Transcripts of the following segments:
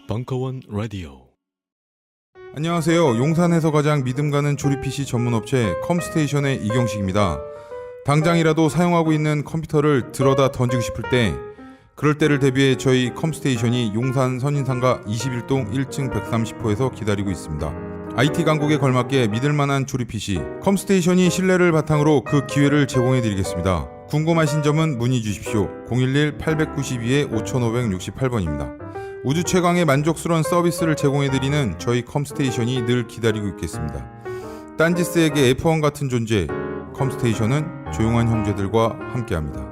벙커원 라디오. 안녕하세요. 용산에서 가장 믿음 가는 조립 PC 전문 업체 컴스테이션의 이경식입니다. 당장이라도 사용하고 있는 컴퓨터를 들어다 던지고 싶을 때, 그럴 때를 대비해 저희 컴스테이션이 용산 선인상가 21동 1층 130호에서 기다리고 있습니다. IT 강국에 걸맞게 믿을만한 조립 PC 컴스테이션이 신뢰를 바탕으로 그 기회를 제공해드리겠습니다. 궁금하신 점은 문의 주십시오. 011-892-5568번입니다. 우주 최강의 만족스러운 서비스를 제공해드리는 저희 컴스테이션이 늘 기다리고 있겠습니다. 딴지스에게 F1 같은 존재, 컴스테이션은 조용한 형제들과 함께합니다.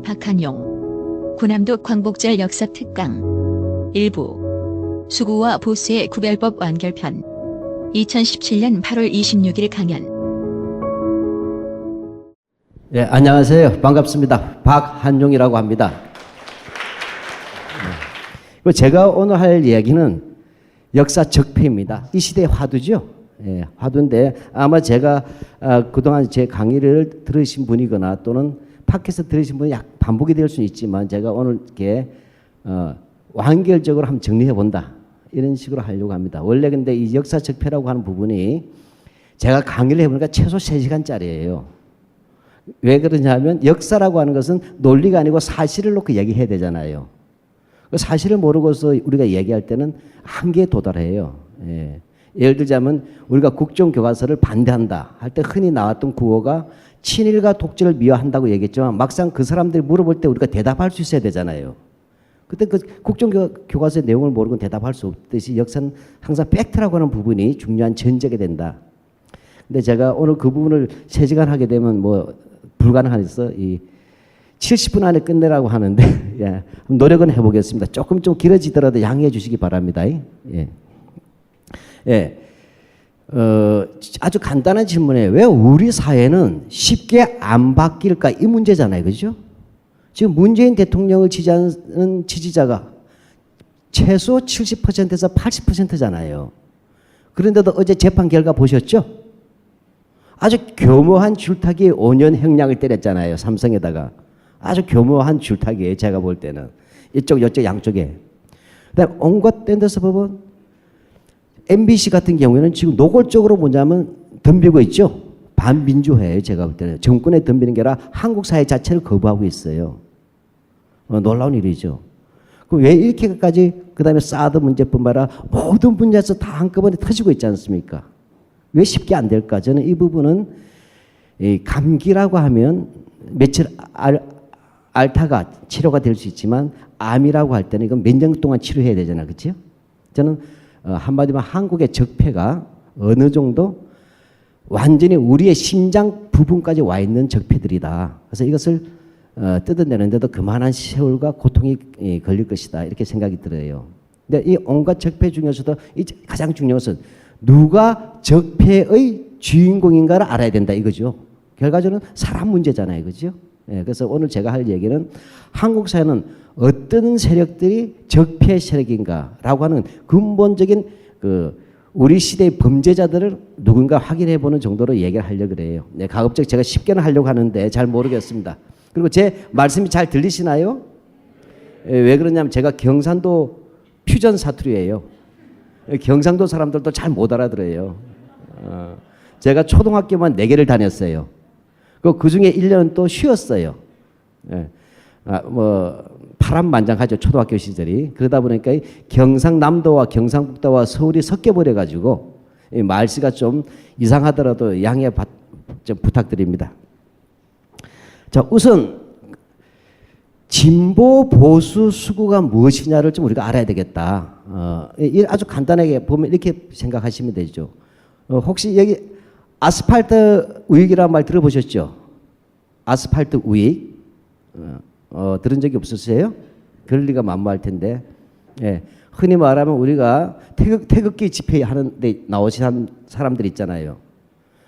박한용 군함도 광복절 역사 특강 일부 수구와 보수의 구별법 완결편 2017년 8월 26일 강연. 예, 안녕하세요. 반갑습니다. 박한용이라고 합니다. 제가 오늘 할 이야기는 역사 적폐입니다. 이 시대의 화두죠. 예, 화두인데 아마 제가 그동안 제 강의를 들으신 분이거나 또는 팟캐스트 들으신 분이 반복이 될 수는 있지만 제가 오늘 이렇게 완결적으로 한번 정리해 본다. 이런 식으로 하려고 합니다. 원래 근데 이 역사 적폐라고 하는 부분이 제가 강의를 해보니까 최소 3시간짜리예요. 왜 그러냐면 역사라고 하는 것은 논리가 아니고 사실을 놓고 얘기해야 되잖아요. 사실을 모르고서 우리가 얘기할 때는 한계에 도달해요. 예. 예를 들자면 우리가 국정교과서를 반대한다 할 때 흔히 나왔던 구호가 친일과 독재를 미화한다고 얘기했지만 막상 그 사람들이 물어볼 때 우리가 대답할 수 있어야 되잖아요. 그때 그 국정교과서의 내용을 모르고 대답할 수 없듯이 역사는 항상 팩트라고 하는 부분이 중요한 전제가 된다. 근데 제가 오늘 그 부분을 3시간 하게 되면 뭐 불가능해서 이 70분 안에 끝내라고 하는데 예, 노력은 해보겠습니다. 조금 좀 길어지더라도 양해해 주시기 바랍니다. 예. 예. 아주 간단한 질문이에요. 왜 우리 사회는 쉽게 안 바뀔까? 이 문제잖아요. 그죠? 지금 문재인 대통령을 지지하는 지지자가 최소 70%에서 80%잖아요. 그런데도 어제 재판 결과 보셨죠? 아주 교묘한 줄타기에 5년 형량을 때렸잖아요. 삼성에다가. 아주 교묘한 줄타기예요. 제가 볼 때는. 이쪽 이쪽 양쪽에. 그다음에 온갖 댄더스 법원 MBC 같은 경우에는 지금 노골적으로 뭐냐면 덤비고 있죠. 반민주화예요. 제가 볼 때는. 정권에 덤비는 게 아니라 한국 사회 자체를 거부하고 있어요. 놀라운 일이죠. 왜 이렇게까지 그다음에 사드 문제뿐만 아니라 모든 분야에서 다 한꺼번에 터지고 있지 않습니까? 왜 쉽게 안 될까? 저는 이 부분은 이 감기라고 하면 며칠 앓다가 치료가 될 수 있지만 암이라고 할 때는 이건 몇 년 동안 치료해야 되잖아요. 그렇죠? 저는 한마디로 한국의 적폐가 어느 정도 완전히 우리의 심장 부분까지 와 있는 적폐들이다. 그래서 이것을 뜯어내는데도 그만한 세월과 고통이 걸릴 것이다. 이렇게 생각이 들어요. 근데 이 온갖 적폐 중에서도 가장 중요한 것은 누가 적폐의 주인공인가를 알아야 된다 이거죠. 결과적으로는 사람 문제잖아요. 그죠? 예, 그래서 오늘 제가 할 얘기는 한국 사회는 어떤 세력들이 적폐 세력인가라고 하는 근본적인 우리 시대의 범죄자들을 누군가 확인해 보는 정도로 얘기를 하려고 그래요. 네, 가급적 제가 쉽게는 하려고 하는데 잘 모르겠습니다. 그리고 제 말씀이 잘 들리시나요? 예, 왜 그러냐면 제가 경상도 퓨전 사투리예요. 경상도 사람들도 잘 못 알아들어요. 제가 초등학교만 4개를 다녔어요. 그 중에 1년은 또 쉬었어요. 예. 파란만장하죠. 초등학교 시절이. 그러다 보니까 경상남도와 경상북도와 서울이 섞여버려가지고 말씨가 좀 이상하더라도 양해 좀 부탁드립니다. 자, 우선 진보 보수 수구가 무엇이냐를 좀 우리가 알아야 되겠다. 아주 간단하게 보면 이렇게 생각하시면 되죠. 혹시 여기 아스팔트 우익이라는 말 들어보셨죠? 아스팔트 우익. 들은 적이 없으세요? 그럴 리가 만무할 텐데. 예. 흔히 말하면 우리가 태극기 집회하는데 나오신 사람들 있잖아요.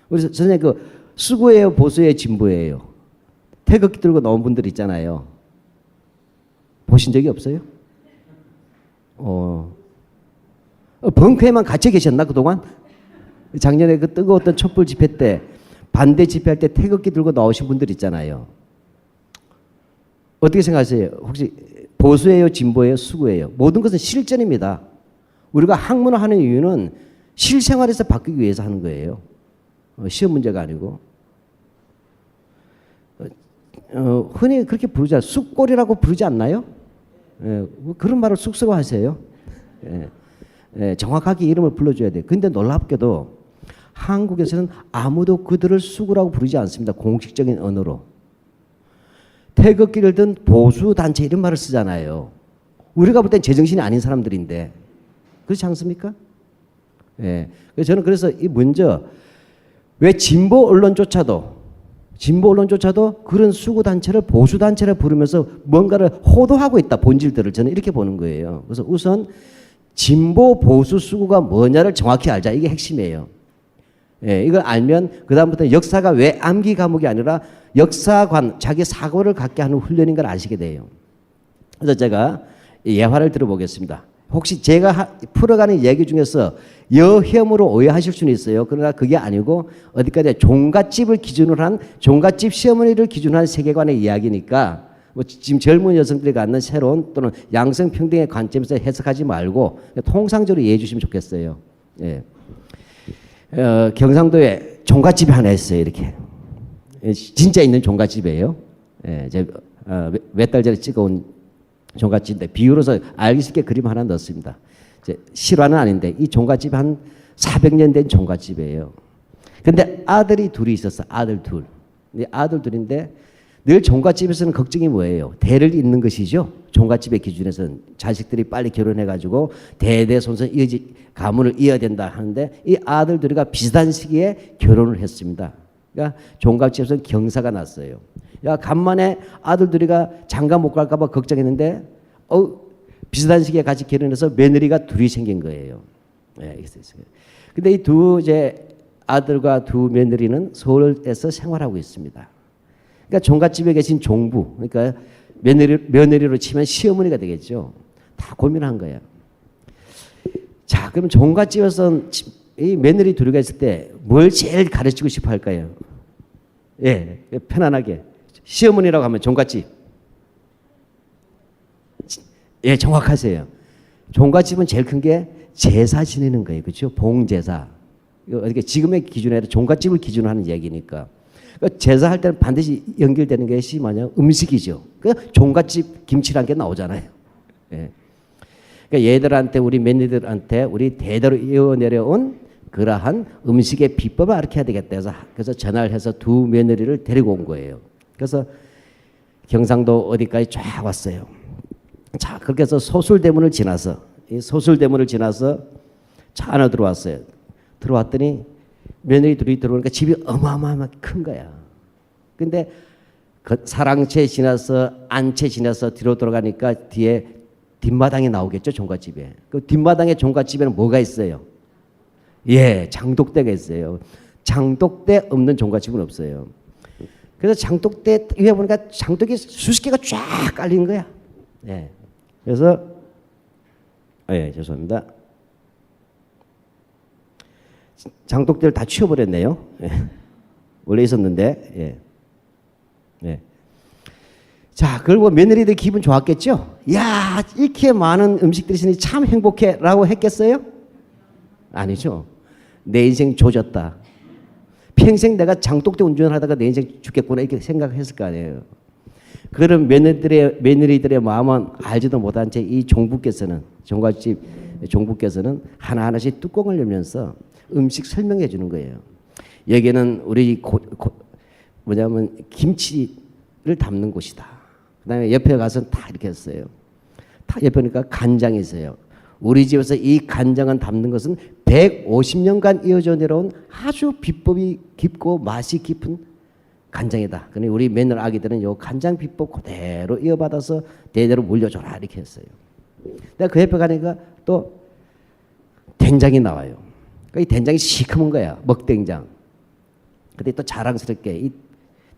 우리 선생님 수구예요, 보수예요, 진보예요? 태극기 들고 나온 분들 있잖아요. 보신 적이 없어요? 벙커에만 갇혀 계셨나 그동안? 작년에 그 뜨거웠던 촛불 집회 때 반대 집회할 때 태극기 들고 나오신 분들 있잖아요. 어떻게 생각하세요? 혹시 보수예요, 진보예요, 수구예요? 모든 것은 실전입니다. 우리가 학문을 하는 이유는 실생활에서 바뀌기 위해서 하는 거예요. 시험 문제가 아니고. 흔히 그렇게 부르잖아요. 쑥골이라고 부르지 않나요? 그런 말을 쑥스러워하세요. 정확하게 이름을 불러줘야 돼요. 근데 놀랍게도 한국에서는 아무도 그들을 쑥이라고 부르지 않습니다. 공식적인 언어로. 태극기를 든 보수단체 이런 말을 쓰잖아요. 우리가 볼 땐 제정신이 아닌 사람들인데 그렇지 않습니까? 저는 그래서 이 먼저 왜 진보 언론조차도 그런 수구단체를 보수단체를 부르면서 뭔가를 호도하고 있다. 본질들을 저는 이렇게 보는 거예요. 그래서 우선 진보 보수 수구가 뭐냐를 정확히 알자. 이게 핵심이에요. 이걸 알면 그 다음부터 역사가 왜 암기 과목이 아니라 역사관, 자기 사고를 갖게 하는 훈련인 걸 아시게 돼요. 그래서 제가 예화를 들어보겠습니다. 혹시 제가 풀어가는 얘기 중에서 여혐으로 오해하실 수는 있어요. 그러나 그게 아니고 어디까지 종갓집을 기준으로 한 종갓집 시어머니를 기준으로 한 세계관의 이야기니까 뭐 지금 젊은 여성들이 갖는 새로운 또는 양성평등의 관점에서 해석하지 말고 통상적으로 이해해 주시면 좋겠어요. 경상도에 종갓집이 하나 있어요. 이렇게 진짜 있는 종갓집이에요. 몇 달 전에 찍어온 종갓집인데 비유로서 알기 쉽게 그림 하나 넣었습니다. 실화는 아닌데 이 종갓집이 한 400년 된 종갓집이에요. 근데 아들이 둘이 있었어. 아들 둘. 아들 둘인데 늘 종갓집에서는 걱정이 뭐예요? 대를 잇는 것이죠. 종갓집의 기준에서는 자식들이 빨리 결혼해가지고 대대손손 가문을 이어야 된다 하는데 이 아들 둘이가 비슷한 시기에 결혼을 했습니다. 그러니까 종갓집에서는 경사가 났어요. 야, 간만에 아들 둘이가 장가 못 갈까 봐 걱정했는데 비슷한 시기에 같이 결혼해서 며느리가 둘이 생긴 거예요. 근데 이 두 아들과 두 며느리는 서울에서 생활하고 있습니다. 그러니까 종갓집에 계신 종부, 그러니까 며느리로 치면 시어머니가 되겠죠. 다 고민한 거예요. 자, 그럼 종갓집에서 이 며느리 둘이가 있을 때 뭘 제일 가르치고 싶어 할까요? 편안하게. 시어머니라고 하면 종갓집. 정확하세요. 종갓집은 제일 큰 게 제사 지내는 거예요. 그렇죠? 봉제사. 어떻게 지금의 기준에 아니라 종갓집을 기준으로 하는 얘기니까. 그러니까 제사할 때는 반드시 연결되는 것이 뭐냐? 음식이죠. 그러니까 종갓집 김치란 게 나오잖아요. 그러니까 얘들한테 우리 며느리들한테 우리 대대로 이어내려온 그러한 음식의 비법을 가르쳐야 되겠다 그래서 전화를 해서 두 며느리를 데리고 온 거예요. 그래서 경상도 어디까지 쫙 왔어요. 자, 그렇게 해서 소술대문을 지나서 차 안으로 들어왔어요. 들어왔더니 며느리 둘이 들어오니까 집이 어마어마하게 큰 거야. 근데 사랑채 지나서 안채 지나서 뒤로 돌아가니까 뒤에 뒷마당이 나오겠죠, 종갓집에. 그 뒷마당에 종갓집에는 뭐가 있어요? 장독대가 있어요. 장독대 없는 종갓집은 없어요. 그래서 장독대 위에 보니까 장독이 수십 개가 쫙 깔린 거야. 그래서 죄송합니다. 장독대를 다 치워버렸네요. 원래 있었는데. 자, 그리고 며느리들 기분 좋았겠죠? 야, 이렇게 많은 음식들이 있으니 참 행복해 라고 했겠어요? 아니죠. 내 인생 조졌다. 평생 내가 장독대 운전하다가 내 인생 죽겠구나 이렇게 생각했을 거 아니에요. 그런 며느리들의 마음은 알지도 못한 채 이 종부께서는 종갓집 종부께서는 하나하나씩 뚜껑을 열면서 음식 설명해 주는 거예요. 여기는 우리 뭐냐면 김치를 담는 곳이다. 그다음에 옆에 가서 다 이렇게 했어요. 다 옆에 보니까 간장이 있어요. 우리 집에서 이 간장을 담는 것은 150년간 이어져 내려온 아주 비법이 깊고 맛이 깊은 간장이다. 그러니 우리 맨날 아기들은 요 간장 비법 그대로 이어받아서 대대로 물려줘라 이렇게 했어요. 내가 그 옆에 가니까 또 된장이 나와요. 그러니까 이 된장이 시커먼 거야. 먹된장. 근데 또 자랑스럽게 이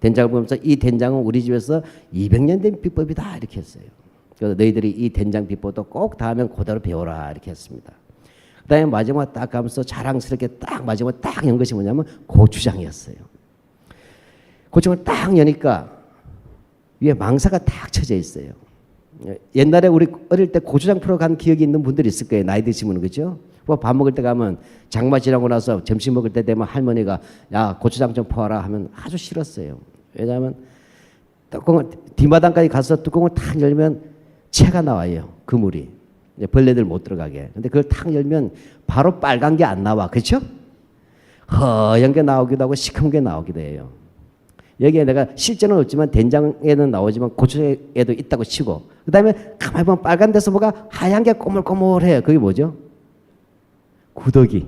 된장을 보면서 이 된장은 우리 집에서 200년 된 비법이다 이렇게 했어요. 그래서 너희들이 이 된장 비법도 꼭 다음엔 그대로 배워라 이렇게 했습니다. 그다음에 마지막 딱 가면서 자랑스럽게 딱 마지막 딱 연 것이 뭐냐면 고추장이었어요. 고추장을 딱 여니까 위에 망사가 딱 쳐져 있어요. 옛날에 우리 어릴 때 고추장 풀어 간 기억이 있는 분들이 있을 거예요. 나이 드시면 그죠? 뭐 밥 먹을 때 가면 장마 지나고 나서 점심 먹을 때 되면 할머니가 야 고추장 좀 퍼와라 하면 아주 싫었어요. 왜냐하면 뚜껑을 뒷마당까지 가서 뚜껑을 탁 열면 채가 나와요. 그물이 벌레들 못 들어가게. 근데 그걸 탁 열면 바로 빨간 게 안 나와. 그렇죠? 허연 게 나오기도 하고 시커먼 게 나오기도 해요. 여기에 내가 실제는 없지만 된장에는 나오지만 고추에도 있다고 치고 그다음에 가만히 보면 빨간 데서 뭐가 하얀 게 꼬물꼬물해요. 그게 뭐죠? 구더기.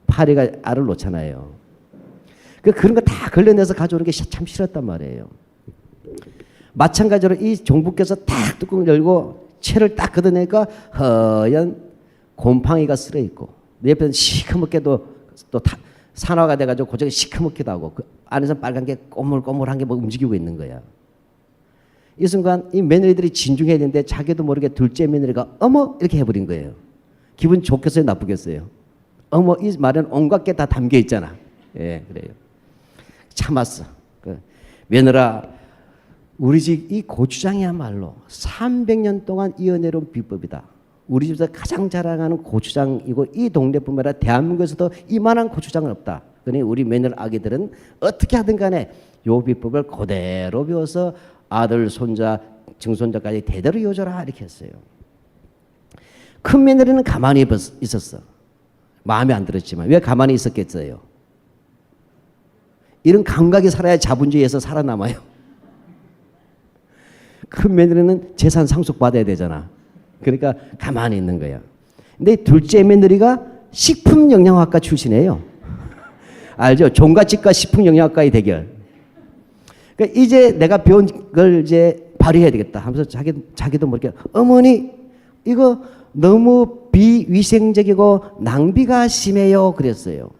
파리가 알을 놓잖아요. 그런 거 다 걸려내서 가져오는 게 참 싫었단 말이에요. 마찬가지로 이 종부께서 딱 뚜껑을 열고 채를 딱 걷어내니까 허연 곰팡이가 쓸어 있고 내 옆에는 시커멓게도 또 산화가 돼가지고 고추장이 시커멓기도 하고 그 안에서 빨간 게 꼬물꼬물한 게 뭐 움직이고 있는 거야. 이 순간 이 며느리들이 진중해야 되는데 자기도 모르게 둘째 며느리가 어머 이렇게 해버린 거예요. 기분 좋겠어요, 나쁘겠어요? 어머 이 말은 온갖 게 다 담겨 있잖아. 예, 그래요. 참았어. 며느라 우리 집 이 고추장이야말로 300년 동안 이어내려온 비법이다. 우리 집에서 가장 자랑하는 고추장이고 이 동네뿐만 아니라 대한민국에서도 이만한 고추장은 없다. 그러니 우리 며느리 아기들은 어떻게 하든 간에 요 비법을 그대로 배워서 아들, 손자, 증손자까지 대대로 이어줘라 이렇게 했어요. 큰 며느리는 가만히 있었어. 마음에 안 들었지만 왜 가만히 있었겠어요? 이런 감각이 살아야 자본주의에서 살아남아요. 큰 며느리는 재산 상속받아야 되잖아. 그러니까 가만히 있는 거야. 근데 둘째 며느리가 식품영양학과 출신이에요. 알죠? 종갓집과 식품영양학과의 대결. 그러니까 이제 내가 배운 걸 이제 발휘해야 되겠다 하면서 자기도 모르게 어머니 이거 너무 비위생적이고 낭비가 심해요 그랬어요.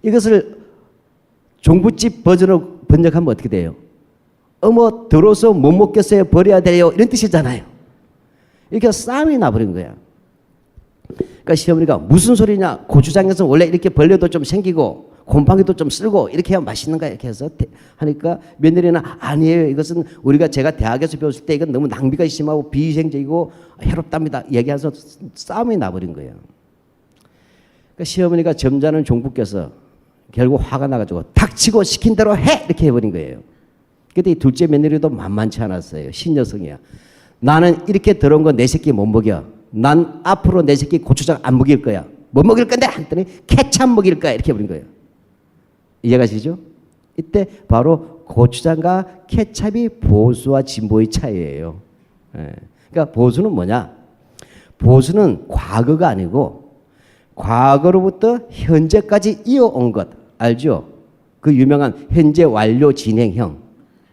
이것을 종부집 버전으로 번역하면 어떻게 돼요? 어머 더러워서 못 먹겠어요 버려야 돼요 이런 뜻이잖아요. 이렇게 싸움이 나버린 거야. 그러니까 시어머니가 무슨 소리냐 고추장에서 원래 이렇게 벌레도 좀 생기고 곰팡이도 좀 쓸고 이렇게 해야 맛있는 거야 이렇게 해서 하니까 며느리는 아니에요 이것은 우리가 제가 대학에서 배웠을 때 이건 너무 낭비가 심하고 비위생적이고 해롭답니다 얘기해서 싸움이 나버린 거예요. 그러니까 시어머니가 점잖은 종부께서 결국 화가 나가지고 닥치고 시킨 대로 해 이렇게 해버린 거예요. 그때 이 둘째 며느리도 만만치 않았어요. 신여성이야. 나는 이렇게 더러운 거 내 새끼 못 먹여. 난 앞으로 내 새끼 고추장 안 먹일 거야. 뭐 먹일 건데? 했더니 케찹 먹일 거야. 이렇게 해버린 거예요. 이해가시죠? 이때 바로 고추장과 케찹이 보수와 진보의 차이예요. 예. 그러니까 보수는 뭐냐? 보수는 과거가 아니고 과거로부터 현재까지 이어온 것. 알죠? 그 유명한 현재 완료 진행형.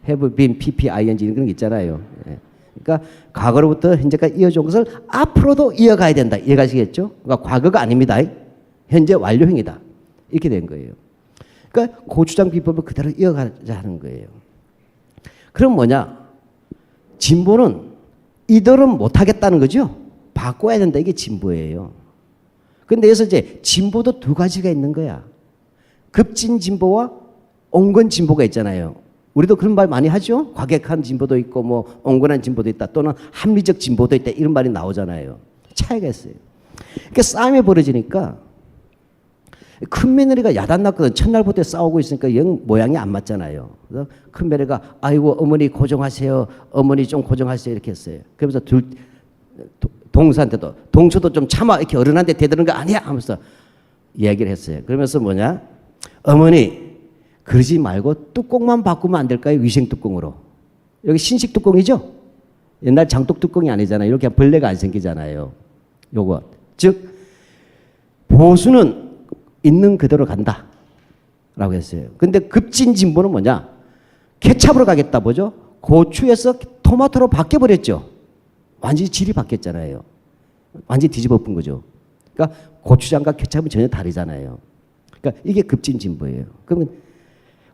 have been, pp, ing 그런 게 있잖아요. 예. 그러니까 과거로부터 현재까지 이어져 온 것을 앞으로도 이어가야 된다. 이해가시겠죠? 그러니까 과거가 아닙니다. 현재 완료형이다. 이렇게 된 거예요. 그러니까 고추장 비법을 그대로 이어가자 하는 거예요. 그럼 뭐냐? 진보는 이대로는 못하겠다는 거죠. 바꿔야 된다. 이게 진보예요. 근데 여기서 이제 진보도 두 가지가 있는 거야. 급진 진보와 온건 진보가 있잖아요. 우리도 그런 말 많이 하죠. 과격한 진보도 있고 뭐 온건한 진보도 있다. 또는 합리적 진보도 있다. 이런 말이 나오잖아요. 차이가 있어요. 그러니까 싸움이 벌어지니까 큰 며느리가 야단 났거든. 첫날부터 싸우고 있으니까 영 모양이 안 맞잖아요. 그래서 큰 며느리가 아이고 어머니 고정하세요. 어머니 좀 고정하세요. 이렇게 했어요. 그러면서 동서한테도 동서도 좀 참아. 이렇게 어른한테 대드는 거 아니야 하면서 이야기를 했어요. 그러면서 뭐냐? 어머니 그러지 말고 뚜껑만 바꾸면 안 될까요? 위생 뚜껑으로. 여기 신식 뚜껑이죠? 옛날 장독 뚜껑이 아니잖아요. 이렇게 벌레가 안 생기잖아요. 요거. 즉 보수는 있는 그대로 간다 라고 했어요. 근데 급진 진보는 뭐냐? 케찹으로 가겠다 보죠? 고추에서 토마토로 바뀌어버렸죠. 완전히 질이 바뀌었잖아요. 완전히 뒤집어 엎은 거죠. 그러니까 고추장과 케찹은 전혀 다르잖아요. 그러니까 이게 급진 진보예요. 그러면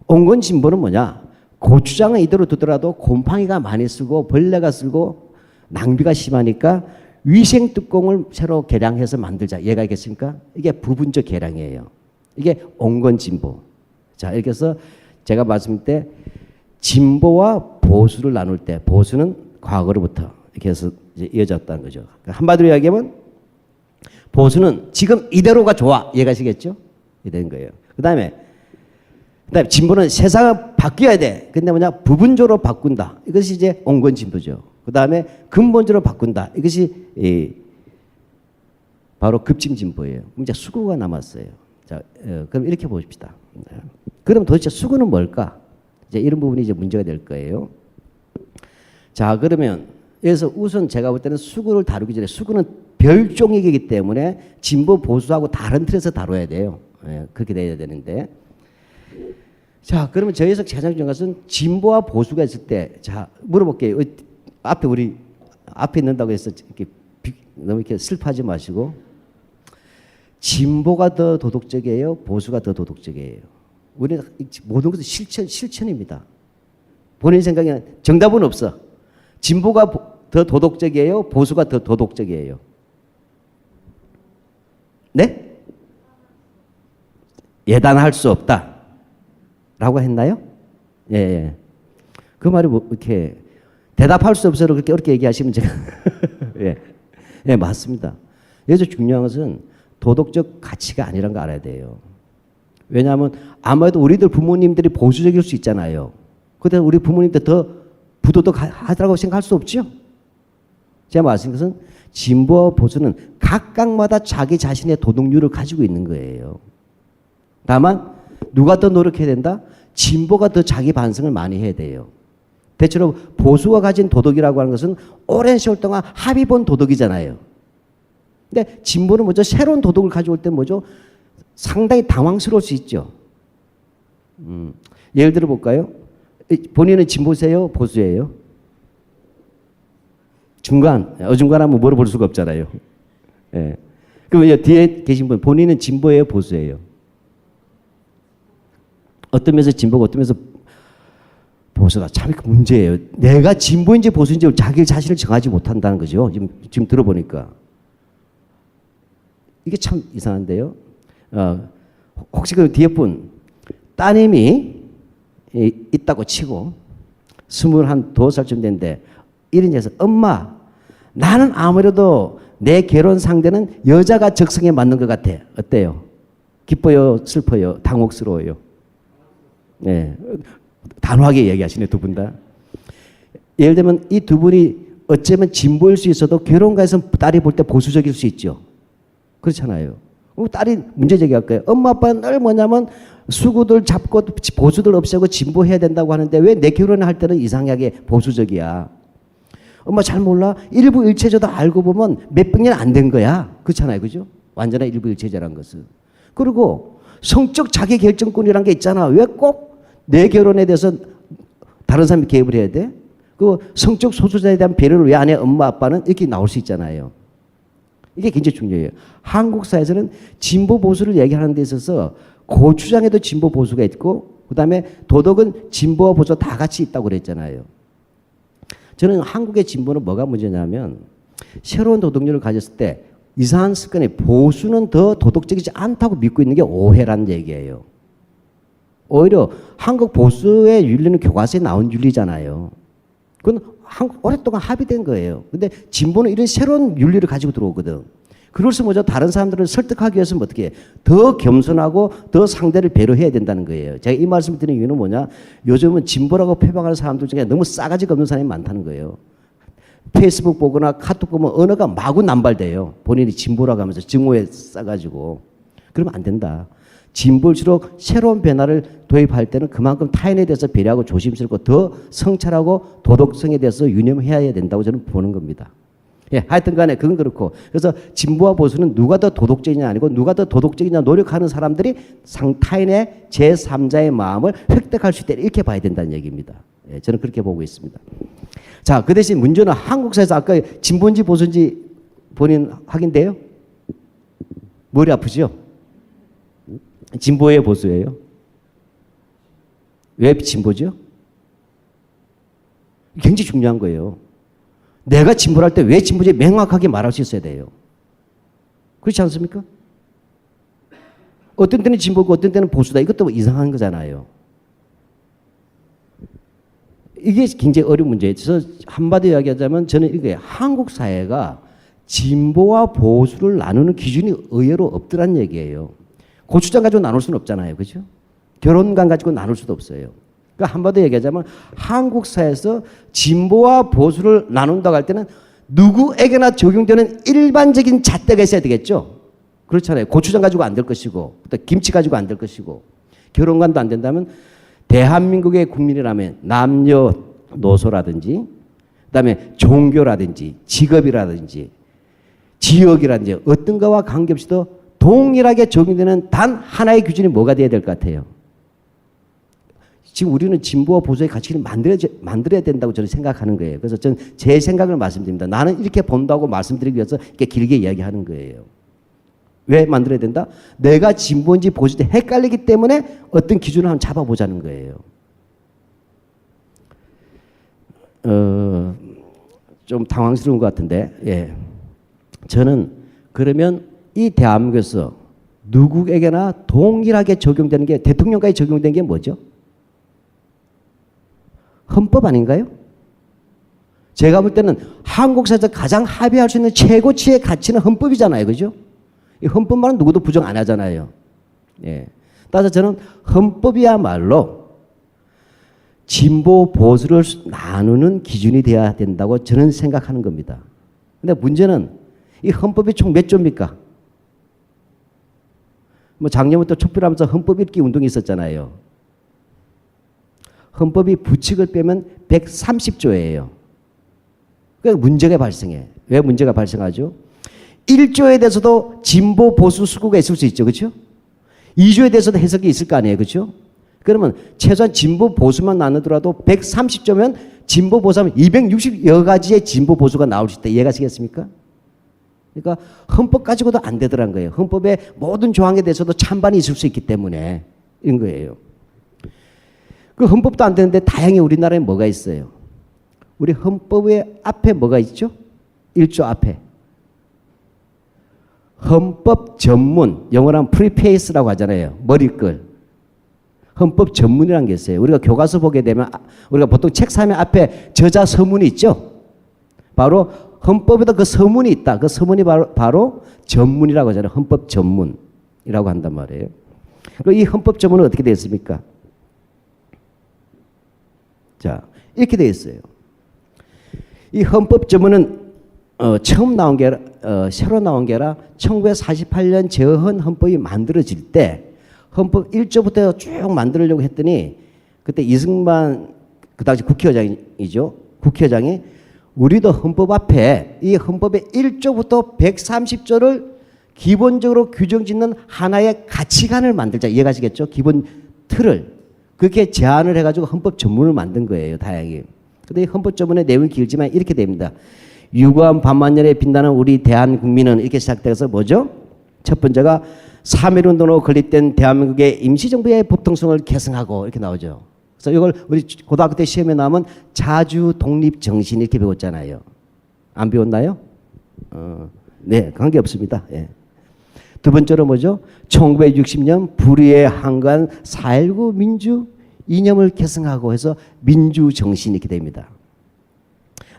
온건 진보는 뭐냐? 고추장은 이대로 두더라도 곰팡이가 많이 쓰고 벌레가 쓰고 낭비가 심하니까 위생 뚜껑을 새로 개량해서 만들자. 이해가 있겠습니까? 이게 부분적 개량이에요. 이게 온건 진보. 자, 이렇게 해서 제가 말씀드릴 때 진보와 보수를 나눌 때 보수는 과거로부터 이렇게 해서 이제 이어졌다는 거죠. 한마디로 이야기하면 보수는 지금 이대로가 좋아. 이해가시겠죠? 이런 거예요. 그다음에 진보는 세상을 바뀌어야 돼. 근데 뭐냐? 부분적으로 바꾼다. 이것이 이제 온건 진보죠. 그다음에 근본적으로 바꾼다. 이것이 바로 급진 진보예요. 그럼 이제 수구가 남았어요. 자, 그럼 이렇게 보십시다. 그럼 도대체 수구는 뭘까? 이제 이런 부분이 이제 문제가 될 거예요. 자, 그러면 여기서 우선 제가 볼 때는 수구를 다루기 전에 수구는 별종이기 때문에 진보 보수하고 다른 틀에서 다뤄야 돼요. 그렇게 돼야 되는데. 자, 그러면 저희에서 가장 중요한 것은 진보와 보수가 있을 때, 자, 물어볼게요. 앞에 우리 앞에 있는다고 해서 이렇게 너무 이렇게 슬퍼하지 마시고, 진보가 더 도덕적이에요? 보수가 더 도덕적이에요? 우리는 모든 것은 실천입니다. 본인 생각에는 정답은 없어. 진보가 더 도덕적이에요? 보수가 더 도덕적이에요? 네? 예단할 수 없다. 라고 했나요? 예. 그 말이 뭐, 이렇게, 대답할 수 없어요. 그렇게 어렵게 얘기하시면 제가. 예. 예, 맞습니다. 여기서 중요한 것은 도덕적 가치가 아니라는 거 알아야 돼요. 왜냐하면 아무래도 우리들 부모님들이 보수적일 수 있잖아요. 그런데 우리 부모님들 더 부도덕하다고 생각할 수 없죠? 제가 말씀드린 것은 진보와 보수는 각각마다 자기 자신의 도덕률을 가지고 있는 거예요. 다만 누가 더 노력해야 된다? 진보가 더 자기 반성을 많이 해야 돼요. 대체로 보수가 가진 도덕이라고 하는 것은 오랜 세월 동안 합의 본 도덕이잖아요. 근데 진보는 먼저 새로운 도덕을 가져올 때 뭐죠? 상당히 당황스러울 수 있죠. 예를 들어 볼까요? 본인은 진보세요? 보수예요? 중간, 어중간하면 물어볼 수가 없잖아요. 예. 그럼 뒤에 계신 분, 본인은 진보예요? 보수예요? 어떤 면에서 진보고 어떤 면에서 보수가 참 문제예요. 내가 진보인지 보수인지 자기 자신을 정하지 못한다는 거죠. 지금 들어보니까. 이게 참 이상한데요. 혹시 그 뒤에 분, 따님이 있다고 치고 22살쯤 됐는데 이런 얘기해서 엄마, 나는 아무래도 내 결혼 상대는 여자가 적성에 맞는 것 같아. 어때요? 기뻐요? 슬퍼요? 당혹스러워요? 네. 단호하게 얘기하시네, 두 분 다. 예를 들면 이 두 분이 어쩌면 진보일 수 있어도 결혼가에서 딸이 볼 때 보수적일 수 있죠. 그렇잖아요. 딸이 문제 제기할까요? 엄마 아빠는 늘 뭐냐면 수구들 잡고 보수들 없애고 진보해야 된다고 하는데 왜 내 결혼할 때는 이상하게 보수적이야? 엄마 잘 몰라? 일부 일체제도 알고 보면 몇백 년 안 된 거야. 그렇잖아요. 그죠? 완전한 일부 일체제라는 것은. 그리고 성적 자기 결정권이라는 게 있잖아. 왜 꼭 내 결혼에 대해서 다른 사람이 개입을 해야 돼? 그 성적 소수자에 대한 배려를 왜 안 해? 엄마 아빠는 이렇게 나올 수 있잖아요. 이게 굉장히 중요해요. 한국 사회에서는 진보 보수를 얘기하는 데 있어서 고추장에도 진보 보수가 있고 그다음에 도덕은 진보와 보수가 다 같이 있다고 그랬잖아요. 저는 한국의 진보는 뭐가 문제냐면 새로운 도덕률을 가졌을 때 이상한 습관이 보수는 더 도덕적이지 않다고 믿고 있는 게 오해라는 얘기예요. 오히려 한국 보수의 윤리는 교과서에 나온 윤리잖아요. 그건 오랫동안 합의된 거예요. 근데 진보는 이런 새로운 윤리를 가지고 들어오거든. 그래서 먼저 다른 사람들을 설득하기 위해서는 어떻게 해? 더 겸손하고 더 상대를 배려해야 된다는 거예요. 제가 이 말씀을 드리는 이유는 뭐냐? 요즘은 진보라고 표방하는 사람들 중에 너무 싸가지가 없는 사람이 많다는 거예요. 페이스북 보거나 카톡 보면 언어가 마구 남발돼요. 본인이 진보라고 하면서 증오에 싸가지고. 그러면 안 된다. 진보일수록 새로운 변화를 도입할 때는 그만큼 타인에 대해서 배려하고 조심스럽고 더 성찰하고 도덕성에 대해서 유념해야 된다고 저는 보는 겁니다. 예, 하여튼 간에 그건 그렇고. 그래서 진보와 보수는 누가 더 도덕적이냐 아니고 누가 더 도덕적이냐 노력하는 사람들이 타인의 제3자의 마음을 획득할 수 있다. 이렇게 봐야 된다는 얘기입니다. 예, 저는 그렇게 보고 있습니다. 자, 그 대신 문제는 한국 사회에서 아까 진보인지 보수인지 본인 확인돼요? 머리 아프죠? 진보예요, 보수예요? 왜 진보죠? 굉장히 중요한 거예요. 내가 진보를 할 때 왜 진보인지 명확하게 말할 수 있어야 돼요. 그렇지 않습니까? 어떤 때는 진보고 어떤 때는 보수다. 이것도 이상한 거잖아요. 이게 굉장히 어려운 문제예요. 그래서 한마디로 이야기하자면 저는 이게 한국 사회가 진보와 보수를 나누는 기준이 의외로 없더란 얘기예요. 고추장 가지고 나눌 수는 없잖아요. 그죠? 결혼관 가지고 나눌 수도 없어요. 그러니까 한마디로 얘기하자면 한국 사회에서 진보와 보수를 나눈다고 할 때는 누구에게나 적용되는 일반적인 잣대가 있어야 되겠죠. 그렇잖아요. 고추장 가지고 안 될 것이고 또 김치 가지고 안 될 것이고 결혼관도 안 된다면 대한민국의 국민이라면 남녀노소라든지 그다음에 종교라든지 직업이라든지 지역이라든지 어떤 거와 관계없이도 동일하게 적용되는 단 하나의 기준이 뭐가 돼야 될 것 같아요? 지금 우리는 진보와 보수의 가치를 만들어야 된다고 저는 생각하는 거예요. 그래서 저는 제 생각을 말씀드립니다. 나는 이렇게 본다고 말씀드리기 위해서 이렇게 길게 이야기하는 거예요. 왜 만들어야 된다? 내가 진보인지 보수인지 헷갈리기 때문에 어떤 기준을 한번 잡아보자는 거예요. 좀 당황스러운 것 같은데, 예. 저는 그러면 이 대한민국에서 누구에게나 동일하게 적용되는 게 대통령까지 적용된 게 뭐죠? 헌법 아닌가요? 제가 볼 때는 한국 사회에서 가장 합의할 수 있는 최고치의 가치는 헌법이잖아요. 그죠? 이 헌법만은 누구도 부정 안 하잖아요. 예. 따라서 저는 헌법이야말로 진보 보수를 나누는 기준이 되어야 된다고 저는 생각하는 겁니다. 근데 문제는 이 헌법이 총 몇 조입니까? 뭐 작년부터 촛불하면서 헌법 읽기 운동이 있었잖아요. 헌법이 부칙을 빼면 130조예요. 그러니까 문제가 발생해. 왜 문제가 발생하죠? 1조에 대해서도 진보 보수 수구가 있을 수 있죠. 그렇죠? 2조에 대해서도 해석이 있을 거 아니에요. 그렇죠? 그러면 최소한 진보 보수만 나누더라도 130조면 진보 보수하면 260여 가지의 진보 보수가 나올 수 있다. 이해가 되겠습니까? 그러니까 헌법 가지고도 안 되더란 거예요. 헌법의 모든 조항에 대해서도 찬반이 있을 수 있기 때문에 이런 거예요. 그 헌법도 안 되는데 다행히 우리나라에 뭐가 있어요? 우리 헌법의 앞에 뭐가 있죠? 1조 앞에. 헌법 전문, 영어로 하면 프리페이스라고 하잖아요. 머리글. 헌법 전문이라는 게 있어요. 우리가 교과서 보게 되면 우리가 보통 책 사면 앞에 저자 서문이 있죠. 바로 헌법에도 그 서문이 있다. 그 서문이 바로 전문이라고 하잖아요. 헌법 전문이라고 한단 말이에요. 그리고 이 헌법 전문은 어떻게 되어 있습니까? 자, 이렇게 되어 있어요. 이 헌법 전문은 처음 나온 게 새로 나온 게 아니라 1948년 재헌 헌법이 만들어질 때 헌법 1조부터 쭉 만들려고 했더니 그때 이승만 그 당시 국회의장이죠. 국회의장이 우리도 헌법 앞에 이 헌법의 1조부터 130조를 기본적으로 규정짓는 하나의 가치관을 만들자. 이해가시겠죠? 기본 틀을. 그렇게 제안을 해가지고 헌법 전문을 만든 거예요. 다행히. 근데 이 헌법 전문의 내용이 길지만 이렇게 됩니다. 유구한 밤만년에 빛나는 우리 대한국민은 이렇게 시작돼서 뭐죠? 첫 번째가 3.1운동으로 건립된 대한민국의 임시정부의 법통성을 계승하고 이렇게 나오죠. 그래서 이걸 우리 고등학교 때 시험에 나오면 자주 독립 정신 이렇게 배웠잖아요. 안 배웠나요? 네, 관계 없습니다. 예. 두 번째로 뭐죠? 1960년 불의에 한간 4.19 민주 이념을 계승하고 해서 민주 정신이 이렇게 됩니다.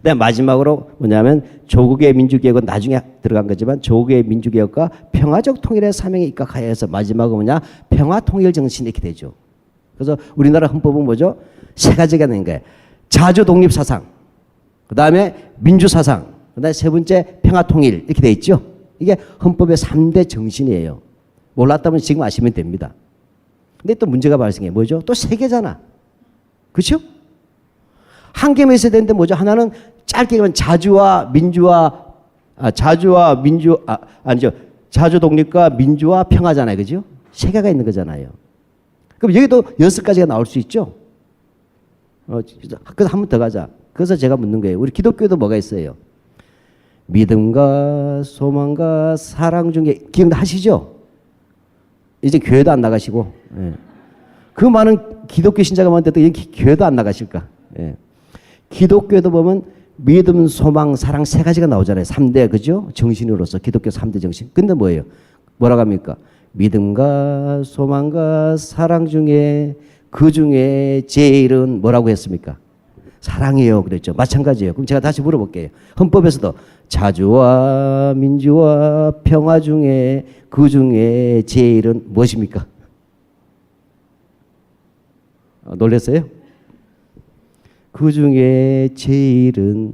네, 마지막으로 뭐냐면 조국의 민주개혁은 나중에 들어간 거지만 조국의 민주개혁과 평화적 통일의 사명에 입각하여 해서 마지막은 뭐냐? 평화통일 정신이 이렇게 되죠. 그래서 우리나라 헌법은 뭐죠? 세 가지가 되는 거예요. 자주 독립 사상, 그 다음에 민주 사상, 그 다음에 세 번째 평화통일 이렇게 돼 있죠. 이게 헌법의 3대 정신이에요. 몰랐다면 지금 아시면 됩니다. 근데 또 문제가 발생해. 뭐죠? 또 세 개잖아. 그렇죠? 한 개만 있어야 되는데 뭐죠? 하나는 짧게 하면 자주와 자주 독립과 민주와 평화잖아요. 그죠? 세 개가 있는 거잖아요. 그럼 여기도 6가지가 나올 수 있죠? 그래서 한 번 더 가자. 그래서 제가 묻는 거예요. 우리 기독교도 뭐가 있어요? 믿음과 소망과 사랑 중에 기억하시죠? 이제 교회도 안 나가시고. 예. 그 많은 기독교 신자가 많은데도 교회도 안 나가실까? 예. 기독교에도 보면 믿음, 소망, 사랑 세 가지가 나오잖아요. 3대, 그죠? 정신으로서 기독교 3대 정신. 근데 뭐예요? 뭐라고 합니까? 믿음과 소망과 사랑 중에 그 중에 제일은 뭐라고 했습니까? 사랑해요 그랬죠. 마찬가지예요. 그럼 제가 다시 물어볼게요. 헌법에서도 자주와 민주와 평화 중에 그 중에 제일은 무엇입니까? 놀랐어요? 그 중에 제일은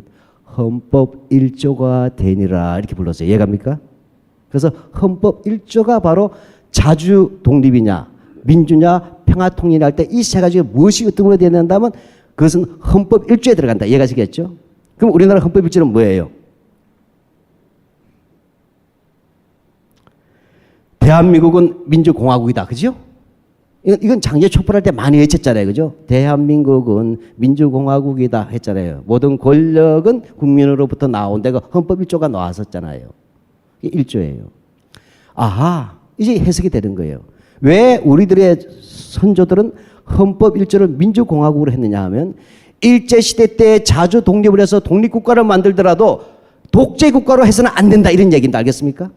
헌법 1조가 되니라 이렇게 불렀어요. 이해갑니까? 그래서 헌법 1조가 바로 자주 독립이냐 민주냐 평화 통일이냐 할 때 이 세 가지가 무엇이 어떻게 되어야 된다면 그것은 헌법 1조에 들어간다. 이해가시겠죠? 그럼 우리나라 헌법 1조는 뭐예요? 대한민국은 민주공화국이다. 그죠? 이건 장제 촛불할 때 많이 외쳤잖아요. 그죠? 대한민국은 민주공화국이다 했잖아요. 모든 권력은 국민으로부터 나온다고 헌법 1조가 나왔었잖아요. 이게 1조예요. 아하, 이제 해석이 되는 거예요. 왜 우리들의 선조들은 헌법 1조를 민주공화국으로 했느냐 하면 일제시대 때 자주 독립을 해서 독립국가를 만들더라도 독재국가로 해서는 안 된다 이런 얘기인데 알겠습니까?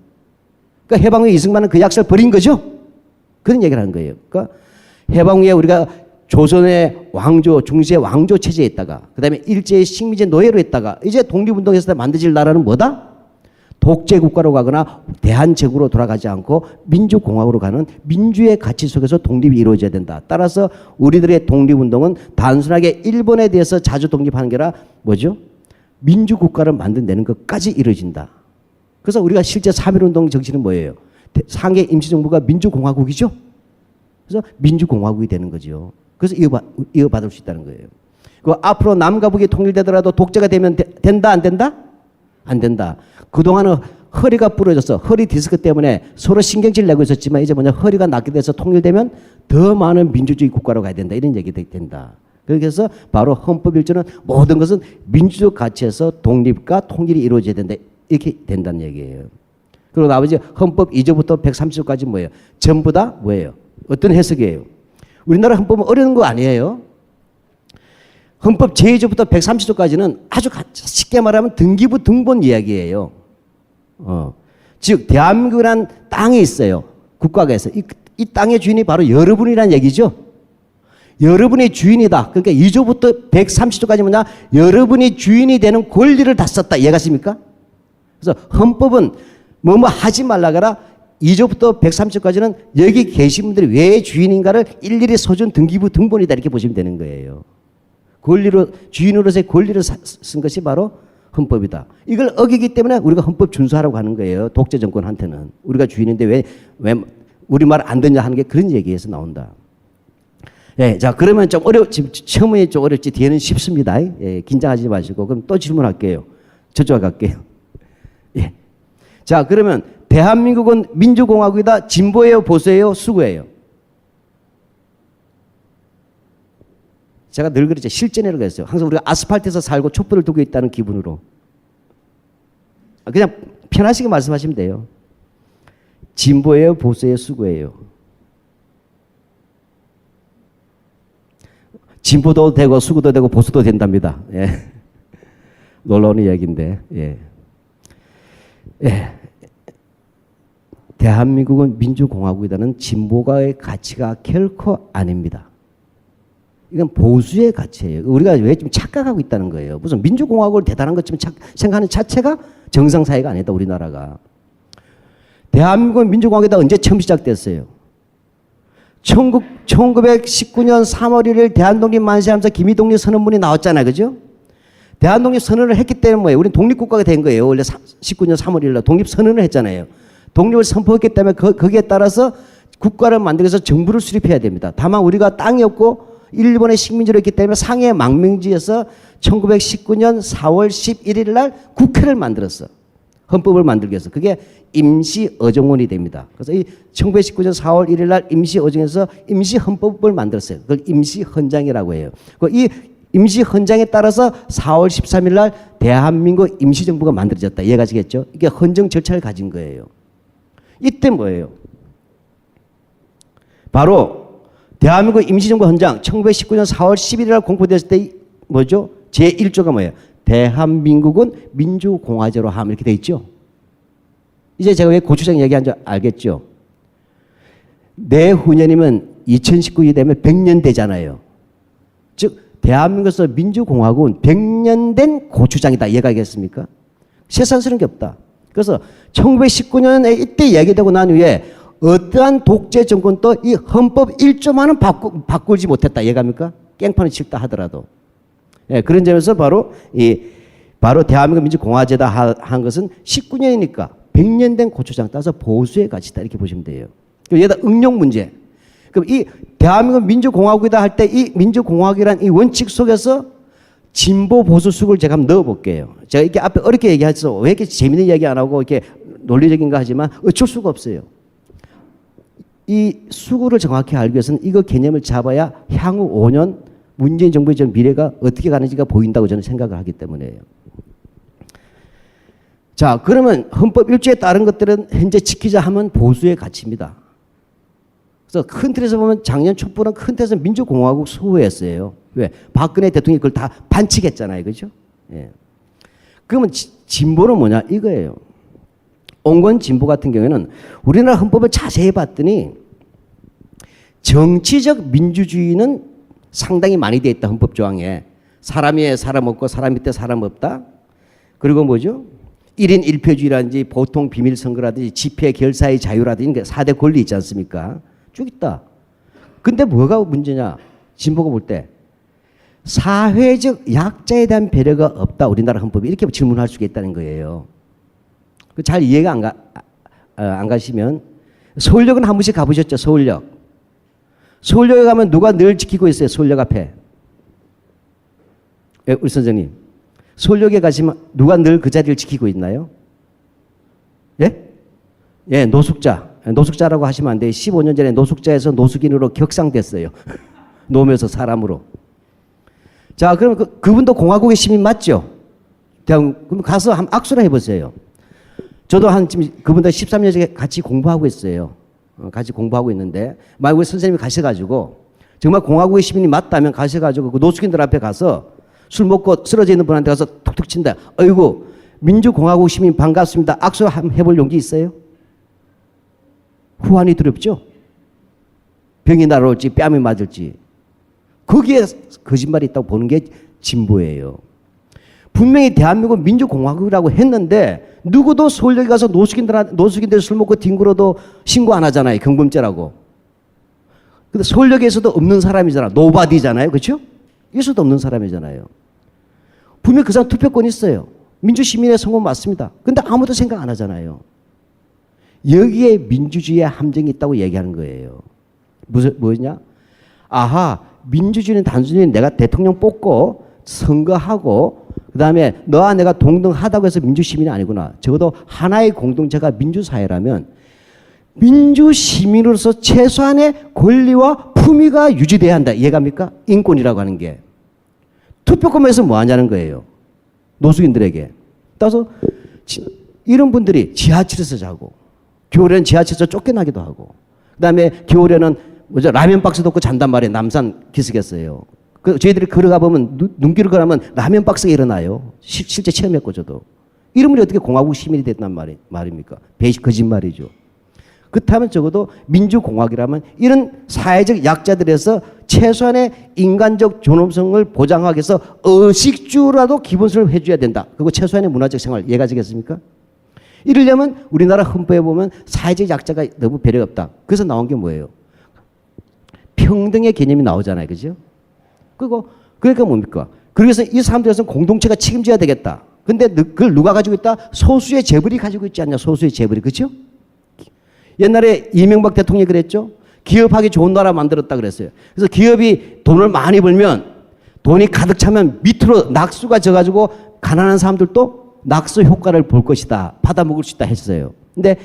그러니까 해방 후에 이승만은 그 약속을 버린 거죠. 그런 얘기를 하는 거예요. 그러니까 해방 후에 우리가 조선의 왕조, 중시의 왕조 체제에 있다가 그 다음에 일제의 식민지 노예로 했다가 이제 독립운동에서 만들어질 나라는 뭐다? 독재국가로 가거나 대한제국으로 돌아가지 않고 민주공화국으로 가는 민주의 가치 속에서 독립이 이루어져야 된다. 따라서 우리들의 독립운동은 단순하게 일본에 대해서 자주 독립하는 게 아니라 뭐죠? 민주국가를 만들어내는 것까지 이루어진다. 그래서 우리가 실제 3.1운동 정신은 뭐예요? 상해 임시정부가 민주공화국이죠. 그래서 민주공화국이 되는 거죠. 그래서 이어받을 수 있다는 거예요. 그 앞으로 남과 북이 통일되더라도 독재가 되면 된다 안 된다? 안 된다. 그동안은 허리가 부러져서 허리 디스크 때문에 서로 신경질 내고 있었지만 이제 뭐냐 허리가 낫게 돼서 통일되면 더 많은 민주주의 국가로 가야 된다. 이런 얘기가 된다. 그래서 바로 헌법 1조는 모든 것은 민주적 가치에서 독립과 통일이 이루어져야 된다. 이렇게 된다는 얘기예요. 그리고 나머지 헌법 2조부터 130조까지 뭐예요? 전부 다 뭐예요? 어떤 해석이에요? 우리나라 헌법은 어려운 거 아니에요. 헌법 제2조부터 130조까지는 아주 쉽게 말하면 등기부 등본 이야기예요. 즉 대한민국이라는 땅이 있어요. 국가가 있어요. 이 땅의 주인이 바로 여러분이라는 얘기죠. 여러분이 주인이다. 그러니까 2조부터 130조까지 뭐냐? 여러분이 주인이 되는 권리를 다 썼다. 이해가십니까? 그래서 헌법은 뭐뭐 하지 말라가라 2조부터 130조까지는 여기 계신 분들이 왜 주인인가를 일일이 써준 등기부 등본이다. 이렇게 보시면 되는 거예요. 권리로 주인으로서의 권리를 쓴 것이 바로 헌법이다. 이걸 어기기 때문에 우리가 헌법 준수하라고 하는 거예요. 독재 정권한테는. 우리가 주인인데 왜 우리 말 안 듣냐 하는 게 그런 얘기에서 나온다. 예, 자 그러면 좀 지금 처음에 좀 어렵지 뒤에는 쉽습니다. 예, 긴장하지 마시고 그럼 또 질문할게요. 저쪽 갈게요. 예. 자 그러면 대한민국은 민주공화국이다. 진보예요, 보수예요, 수구예요? 제가 늘 그랬죠. 실전이라고 했어요. 항상 우리가 아스팔트에서 살고 촛불을 두고 있다는 기분으로. 그냥 편하시게 말씀하시면 돼요. 진보예요, 보수예요, 수구예요? 진보도 되고 수구도 되고 보수도 된답니다. 예. 놀라운 이야기인데. 예. 예. 대한민국은 민주공화국이라는 진보가의 가치가 결코 아닙니다. 이건 보수의 가치예요. 우리가 왜 좀 착각하고 있다는 거예요. 무슨 민주공화국을 대단한 것처럼 생각하는 자체가 정상사회가 아니다. 우리나라가. 대한민국은 민주공화국이 언제 처음 시작됐어요? 1919년 3월 1일 대한독립 만세하면서 김희독립 선언문이 나왔잖아요. 그죠? 대한독립 선언을 했기 때문에 뭐예요? 우리는 독립국가가 된 거예요. 원래 19년 3월 1일 독립 선언을 했잖아요. 독립을 선포했기 때문에 거기에 따라서 국가를 만들기 위해서 정부를 수립해야 됩니다. 다만 우리가 땅이 없고 일본의 식민지로 있기 때문에 상해 망명지에서 1919년 4월 11일 날 국회를 만들었어. 헌법을 만들기 위해서. 그게 임시어정원이 됩니다. 그래서 이 1919년 4월 1일 날 임시어정에서 임시헌법을 만들었어요. 그걸 임시헌장이라고 해요. 이 임시헌장에 따라서 4월 13일 날 대한민국 임시정부가 만들어졌다. 이해가시겠죠? 이게 헌정 절차를 가진 거예요. 이때 뭐예요? 바로 대한민국 임시정부 헌장 1919년 4월 11일 날 공포되었을 때 뭐죠? 제1조가 뭐예요? 대한민국은 민주공화제로 함 이렇게 돼 있죠. 이제 제가 왜 고추장 얘기한 줄 알겠죠? 내후년이면 2019이 되면 100년 되잖아요. 즉 대한민국에서 민주공화국은 100년 된 고추장이다. 이해가겠습니까? 세상스러운 게 없다. 그래서 1919년에 이때 얘기되고 난 후에 어떠한 독재 정권도 이 헌법 1조만은 바꾸지 못했다. 이해갑니까? 깽판을 칠다 하더라도. 예, 그런 점에서 바로 대한민국 민주공화제다 한 것은 19년이니까 100년 된 고추장 따서 보수의 가치다. 이렇게 보시면 돼요. 얘다 응용 문제. 그럼 이 대한민국 민주공화국이다 할 때 이 민주공화국이란 이 원칙 속에서 진보 보수 수구를 제가 한번 넣어볼게요. 제가 이렇게 앞에 어렵게 얘기해서 왜 이렇게 재밌는 이야기 안 하고 이렇게 논리적인가 하지만 어쩔 수가 없어요. 이 수구를 정확히 알기 위해서는 이거 개념을 잡아야 향후 5년 문재인 정부의 전 미래가 어떻게 가는지가 보인다고 저는 생각을 하기 때문에요. 자, 그러면 헌법 1조에 따른 것들은 현재 지키자 하면 보수의 가치입니다. 그래서 큰 틀에서 보면 작년 촛불은 큰 틀에서 민주공화국 수호였어요. 왜? 박근혜 대통령이 그걸 다 반칙했잖아요. 그죠? 예. 그러면 진보는 뭐냐? 이거예요. 온건 진보 같은 경우에는 우리나라 헌법을 자세히 봤더니 정치적 민주주의는 상당히 많이 돼 있다. 헌법 조항에. 사람 위에 사람 없고 사람 밑에 사람 없다. 그리고 뭐죠? 1인 1표주의라든지 보통 비밀선거라든지 집회 결사의 자유라든지 4대 권리 있지 않습니까? 쭉 있다. 근데 뭐가 문제냐? 진보가 볼 때 사회적 약자에 대한 배려가 없다. 우리나라 헌법이 이렇게 질문할 수가 있다는 거예요. 잘 이해가 안 가시면 서울역은 한 번씩 가보셨죠? 서울역. 서울역에 가면 누가 늘 지키고 있어요? 서울역 앞에. 예, 우리 선생님. 서울역에 가시면 누가 늘 그 자리를 지키고 있나요? 예? 예, 노숙자. 노숙자라고 하시면 안 돼요. 15년 전에 노숙자에서 노숙인으로 격상됐어요. 노면서 사람으로. 자, 그럼 그분도 공화국의 시민 맞죠? 그럼 가서 한번 악수를 해보세요. 저도 지금 그분들 13년 전에 같이 공부하고 있어요. 같이 공부하고 있는데, 만약 우리 선생님이 가셔가지고, 정말 공화국의 시민이 맞다면 가셔가지고, 그 노숙인들 앞에 가서 술 먹고 쓰러져 있는 분한테 가서 툭툭 친다. 어이구, 민주공화국 시민 반갑습니다. 악수 한번 해볼 용기 있어요? 후환이 두렵죠? 병이 날아올지 뺨이 맞을지. 거기에 거짓말이 있다고 보는 게 진보예요. 분명히 대한민국 민주공화국이라고 했는데 누구도 서울역에 가서 노숙인들 술 먹고 뒹굴어도 신고 안 하잖아요. 경범죄라고. 근데 서울역에서도 없는 사람이잖아. 노바디잖아요. 그렇죠? 있어도 없는 사람이잖아요. 분명히 그 사람 투표권 있어요. 민주시민의 선거 맞습니다. 근데 아무도 생각 안 하잖아요. 여기에 민주주의의 함정이 있다고 얘기하는 거예요. 뭐냐? 아하, 민주주의는 단순히 내가 대통령 뽑고 선거하고 그 다음에 너와 내가 동등하다고 해서 민주시민이 아니구나. 적어도 하나의 공동체가 민주사회라면 민주시민으로서 최소한의 권리와 품위가 유지돼야 한다. 이해갑니까? 인권이라고 하는 게. 투표권에서 뭐 하냐는 거예요. 노숙인들에게. 따라서 이런 분들이 지하철에서 자고 겨울에는 지하철에서 쫓겨나기도 하고 그 다음에 겨울에는 뭐죠? 라면 박스도 없고 잔단 말이에요. 남산 기슭에서요. 저희들이 걸어가 보면 눈길을 걸어가면 라면 박스가 일어나요. 실제 체험했고 저도. 이러면 어떻게 공화국 시민이 됐단 말입니까? 거짓말이죠. 그렇다면 적어도 민주공화국이라면 이런 사회적 약자들에서 최소한의 인간적 존엄성을 보장하기 위해서 의식주라도 기본성을 해줘야 된다. 그리고 최소한의 문화적 생활 이해가 되겠습니까? 이러려면 우리나라 헌법에 보면 사회적 약자가 너무 배려가 없다. 그래서 나온 게 뭐예요? 평등의 개념이 나오잖아요. 그죠? 그러니까 뭡니까? 그래서 이 사람들에서는 공동체가 책임져야 되겠다. 근데 그걸 누가 가지고 있다? 소수의 재벌이 가지고 있지 않냐? 소수의 재벌이. 그죠? 옛날에 이명박 대통령이 그랬죠? 기업하기 좋은 나라 만들었다 그랬어요. 그래서 기업이 돈을 많이 벌면 돈이 가득 차면 밑으로 낙수가 져가지고 가난한 사람들도 낙수 효과를 볼 것이다. 받아먹을 수 있다 했어요. 근데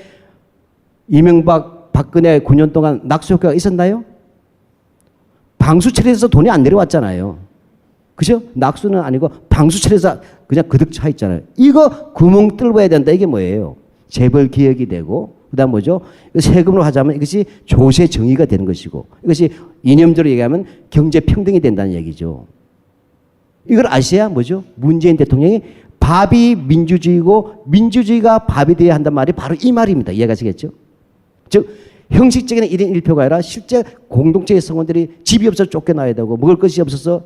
이명박, 박근혜 9년 동안 낙수 효과가 있었나요? 방수철에서 돈이 안 내려왔잖아요. 그죠? 낙수는 아니고 방수철에서 그냥 그득 차 있잖아요. 이거 구멍 뚫어야 된다. 이게 뭐예요? 재벌 개혁이 되고 그 다음 뭐죠? 세금으로 하자면 이것이 조세 정의가 되는 것이고 이것이 이념적으로 얘기하면 경제 평등이 된다는 얘기죠. 이걸 아셔야 뭐죠? 문재인 대통령이 밥이 민주주의고 민주주의가 밥이 되어야 한단 말이 바로 이 말입니다. 이해가시겠죠? 즉 형식적인 1인 1표가 아니라 실제 공동체의 성원들이 집이 없어서 쫓겨나야 되고 먹을 것이 없어서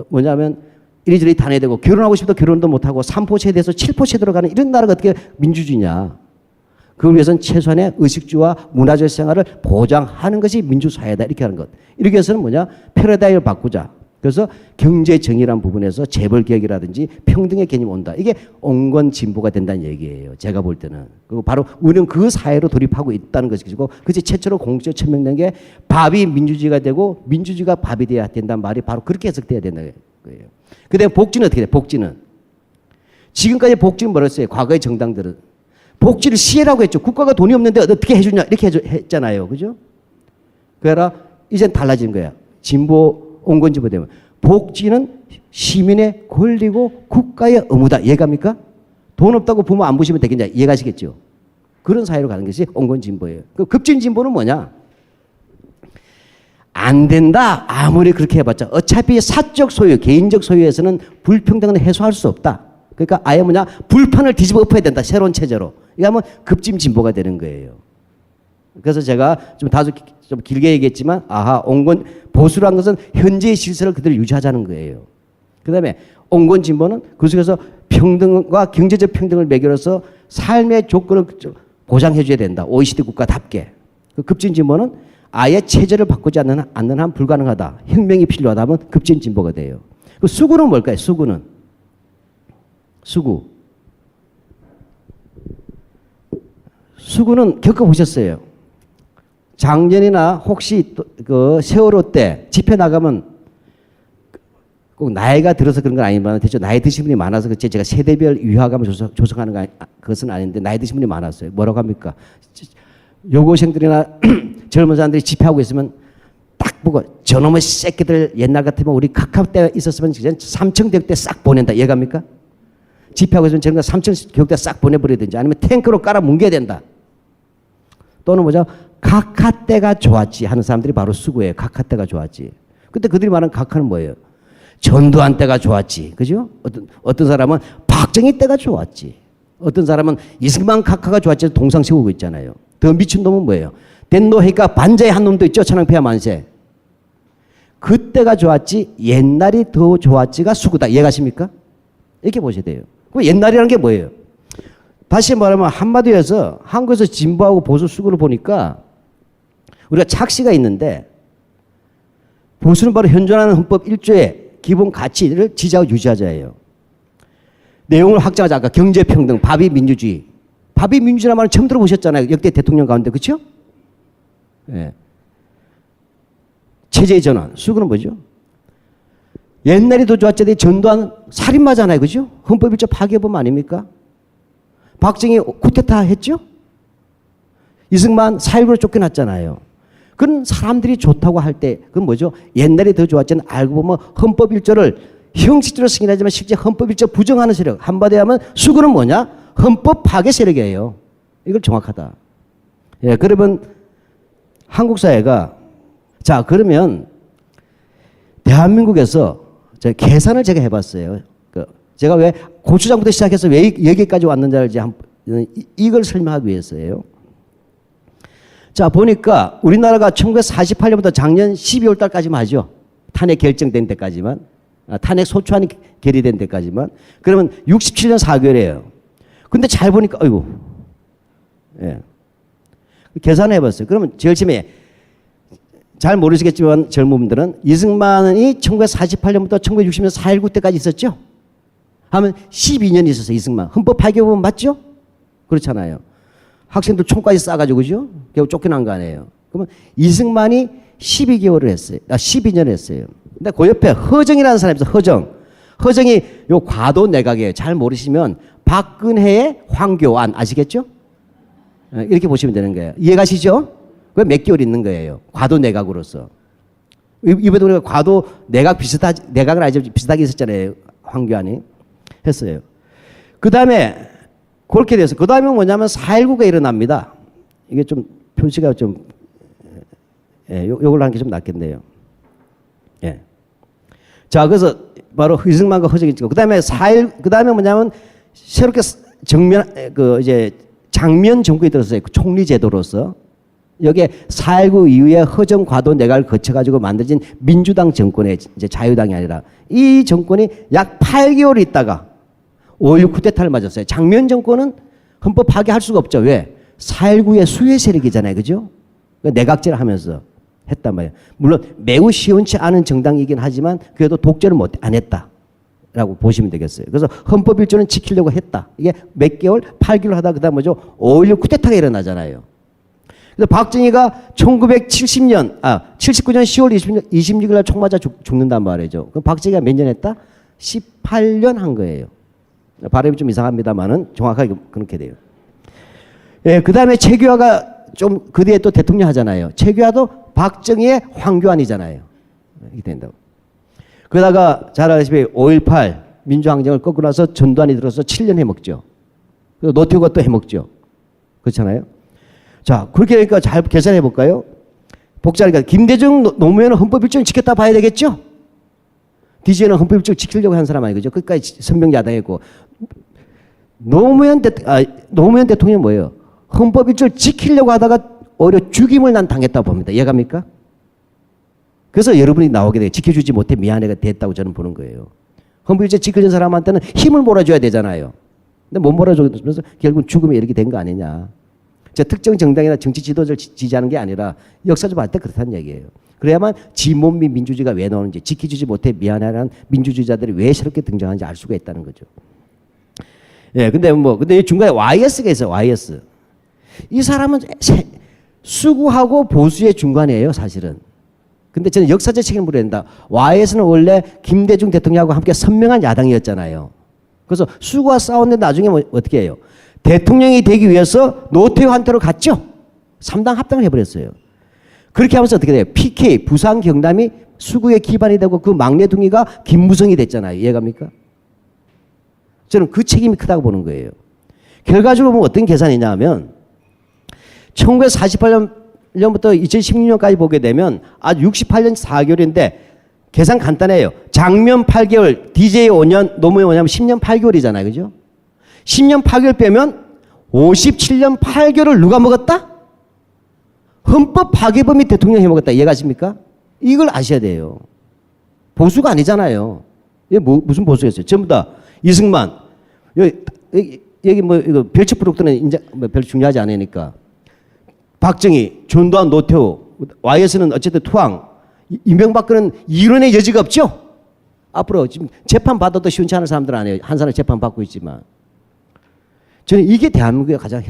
뭐냐면 이리저리 다녀야되고 결혼하고 싶어도 결혼도 못하고 3포 세대에서 7포 세대로 가는 이런 나라가 어떻게 민주주의냐. 그걸 위해서는 최소한의 의식주와 문화적 생활을 보장하는 것이 민주사회다 이렇게 하는 것. 이렇게 해서는 뭐냐 패러다임을 바꾸자. 그래서 경제 정의라는 부분에서 재벌 개혁이라든지 평등의 개념이 온다. 이게 온건 진보가 된다는 얘기예요. 제가 볼 때는. 그리고 바로 우리는 그 사회로 돌입하고 있다는 것이고 그것이 최초로 공식적으로 천명된 게 밥이 민주주의가 되고 민주주의가 밥이 돼야 된다는 말이 바로 그렇게 해석돼야 된다는 거예요. 그 다음에 복지는 어떻게 돼? 복지는. 지금까지 복지는 뭐랬어요? 과거의 정당들은. 복지를 시혜라고 했죠. 국가가 돈이 없는데 어떻게 해주냐 이렇게 했잖아요. 그죠? 그래라 이젠 달라진 거야. 진보 온건진보 되면 복지는 시민의 권리고 국가의 의무다. 이해갑니까? 돈 없다고 부모 안 보시면 되겠냐. 이해가시겠죠? 그런 사회로 가는 것이 온건진보예요. 그 급진진보는 뭐냐? 안 된다. 아무리 그렇게 해봤자 어차피 사적 소유, 개인적 소유에서는 불평등은 해소할 수 없다. 그러니까 아예 뭐냐? 불판을 뒤집어 엎어야 된다. 새로운 체제로. 이거 하면 급진진보가 되는 거예요. 그래서 제가 좀 다소 좀 길게 얘기했지만 온건 보수라는 것은 현재의 질서를 그대로 유지하자는 거예요. 그다음에 온건 진보는 그 속에서 평등과 경제적 평등을 매개로서 삶의 조건을 보장해 줘야 된다. OECD 국가답게. 그 급진 진보는 아예 체제를 바꾸지 않는 한 불가능하다. 혁명이 필요하다 하면 급진 진보가 돼요. 그 수구는 뭘까요? 수구. 수구는 겪어보셨어요. 작년이나 혹시 그 세월호 때 집회 나가면 꼭 나이가 들어서 그런 건 아니지만 대체 나이 드신 분이 많아서 그치 제가 세대별 위화감을 조성하는 그것은 아닌데 나이 드신 분이 많았어요. 뭐라고 합니까? 여고생들이나 젊은 사람들이 집회하고 있으면 딱 보고 저놈의 새끼들 옛날 같으면 우리 카카오 때 있었으면 삼청대교 때 싹 보낸다. 이해갑니까? 집회하고 있으면 저런 거 삼청교육대 싹 보내버리든지 아니면 탱크로 깔아 뭉개야 된다. 또는 뭐죠? 각하 때가 좋았지 하는 사람들이 바로 수구예요. 각하 때가 좋았지. 근데 그들이 말하는 각하는 뭐예요? 전두환 때가 좋았지. 그죠? 어떤 사람은 박정희 때가 좋았지. 어떤 사람은 이승만 각하가 좋았지. 동상 세우고 있잖아요. 더 미친 놈은 뭐예요? 덴노해가 반자의 한 놈도 있죠. 천황폐하 만세. 그때가 좋았지 옛날이 더 좋았지가 수구다. 이해가십니까? 이렇게 보셔야 돼요. 그럼 옛날이라는 게 뭐예요? 다시 말하면 한마디로 해서 한국에서 진보하고 보수 수구를 보니까 우리가 착시가 있는데 보수는 바로 현존하는 헌법 1조의 기본 가치를 지지하고 유지하자예요. 내용을 확장하자. 아까 경제평등, 밥이 민주주의. 밥이 민주주의란 말은 처음 들어보셨잖아요. 역대 대통령 가운데. 그렇죠? 예. 체제의 전환. 수구는 뭐죠? 옛날이 더 좋았지. 전두환 살인마잖아요. 그죠? 헌법 1조 파괴범 아닙니까? 박정희 쿠데타 했죠? 이승만 4.19로 쫓겨났잖아요. 그런 사람들이 좋다고 할 때 그건 뭐죠? 옛날이 더 좋았지는 알고 보면 헌법 1조를 형식적으로 승인하지만 실제 헌법 1조 부정하는 세력. 한마디로 하면 수구는 뭐냐? 헌법 파괴 세력이에요. 이걸 정확하다. 예, 그러면 한국 사회가 자 그러면 대한민국에서 계산을 제가 해봤어요. 제가 왜 고추장부터 시작해서 왜 여기까지 왔는지 알지? 이걸 설명하기 위해서예요. 자, 보니까 우리나라가 1948년부터 작년 12월 달까지만 하죠. 탄핵 결정된 데까지만. 탄핵 소추안이 결의된 데까지만. 그러면 67년 4개월이에요. 근데 잘 보니까, 어이구. 예. 계산을 해봤어요. 그러면 제일 처음에 잘 모르시겠지만 젊은 분들은 이승만이 1948년부터 1960년 4.19 때까지 있었죠? 하면 12년 있었어요, 이승만. 헌법 파괴범 맞죠? 그렇잖아요. 학생들 총까지 쏴가지고, 그죠? 결국 쫓겨난 거 아니에요. 그러면 이승만이 12개월을 했어요. 12년을 했어요. 근데 그 옆에 허정이라는 사람이 있어요, 허정. 허정이 요 과도 내각이에요. 잘 모르시면 박근혜의 황교안 아시겠죠? 이렇게 보시면 되는 거예요. 이해가시죠? 그 몇 개월 있는 거예요. 과도 내각으로서. 이번에 우리가 과도 내각 내각은 아니죠. 비슷하게 있었잖아요. 황교안이. 했어요. 그 다음에 그렇게 돼서 그 다음에 뭐냐면 4.19가 일어납니다. 이게 좀 표시가 좀 요걸로 하는 게 좀 낫겠네요. 예. 자, 그래서 바로 이승만과 허정이 찍고 그 다음에 뭐냐면 새롭게 장면 정권이 들었어요. 총리 제도로서. 여기에 4.19 이후에 허정 과도 내각을 거쳐가지고 만들어진 민주당 정권의 이제 자유당이 아니라 이 정권이 약 8개월 있다가 5.16 쿠데타를 맞았어요. 장면 정권은 헌법 파기할 수가 없죠. 왜? 4.19의 수혜 세력이잖아요. 그죠? 내각제를 하면서 했단 말이에요. 물론 매우 시원치 않은 정당이긴 하지만 그래도 독재를 안 했다라고 보시면 되겠어요. 그래서 헌법 1조는 지키려고 했다. 이게 몇 개월? 8개월 하다 그다음 뭐죠? 5.16 쿠데타가 일어나잖아요. 그래서 박정희가 79년 10월 26일 날 총 맞아 죽는단 말이죠. 그럼 박정희가 몇 년 했다? 18년 한 거예요. 발음이 좀 이상합니다만은 정확하게 그렇게 돼요. 예, 그 다음에 최규하가 좀 그 뒤에 또 대통령 하잖아요. 최규하도 박정희의 황교안이잖아요. 이렇게 된다고. 그러다가 잘 아시다시피 5.18 민주항쟁을 꺾고 나서 전두환이 들어서 7년 해먹죠. 그리고 노태우가 또 해먹죠. 그렇잖아요. 자, 그렇게 하니까 잘 계산해 볼까요? 복잡하니까 김대중 노무현은 헌법 1조는 지켰다 봐야 되겠죠? DJ는 헌법 1조 지키려고 한 사람 아니죠? 끝까지 선명야당했고 노무현 대통령 뭐예요? 헌법 1조를 지키려고 하다가 오히려 죽임을 난 당했다고 봅니다. 이해갑니까? 그래서 여러분이 나오게 돼요. 지켜주지 못해 미안해가 됐다고 저는 보는 거예요. 헌법 1조 지켜준 사람한테는 힘을 몰아줘야 되잖아요. 근데 못 몰아주면서 결국 죽음에 이렇게 된 거 아니냐. 특정 정당이나 정치 지도자를 지지하는 게 아니라 역사적 봤을 때 그렇다는 얘기예요. 그래야만 지몬미 민주주의가 왜 나오는지 지켜주지 못해 미안해라는 민주주의자들이 왜 새롭게 등장하는지 알 수가 있다는 거죠. 예, 근데 중간에 YS가 있어요. YS. 이 사람은 수구하고 보수의 중간이에요, 사실은. 근데 저는 역사적 책임을 물어야 된다. YS는 원래 김대중 대통령하고 함께 선명한 야당이었잖아요. 그래서 수구와 싸웠는데 나중에 어떻게 해요? 대통령이 되기 위해서 노태우한테로 갔죠. 3당 합당을 해버렸어요. 그렇게 하면서 어떻게 돼요? PK, 부산 경남이 수구의 기반이 되고 그 막내둥이가 김무성이 됐잖아요. 이해갑니까? 저는 그 책임이 크다고 보는 거예요. 결과적으로 보면 어떤 계산이냐 하면 1948년부터 2016년까지 보게 되면 아주 68년 4개월인데 계산 간단해요. 장면 8개월, DJ 5년, 노무현 5년 10년 8개월이잖아요. 그죠? 10년 8개월 빼면 57년 8개월을 누가 먹었다? 헌법 파괴범이 대통령이 먹었다. 이해가십니까? 이걸 아셔야 돼요. 보수가 아니잖아요. 이게 무슨 보수였어요? 전부 다 이승만. 여기 뭐 이거 별책 프로덕트는 별로 중요하지 않으니까. 박정희, 전두환, 노태우, YS는 어쨌든 투항. 이명박근은 이론의 여지가 없죠? 앞으로 지금 재판 받아도 시원치 않은 사람들 아니에요. 한 사람 재판 받고 있지만. 저는 이게 대한민국의 가장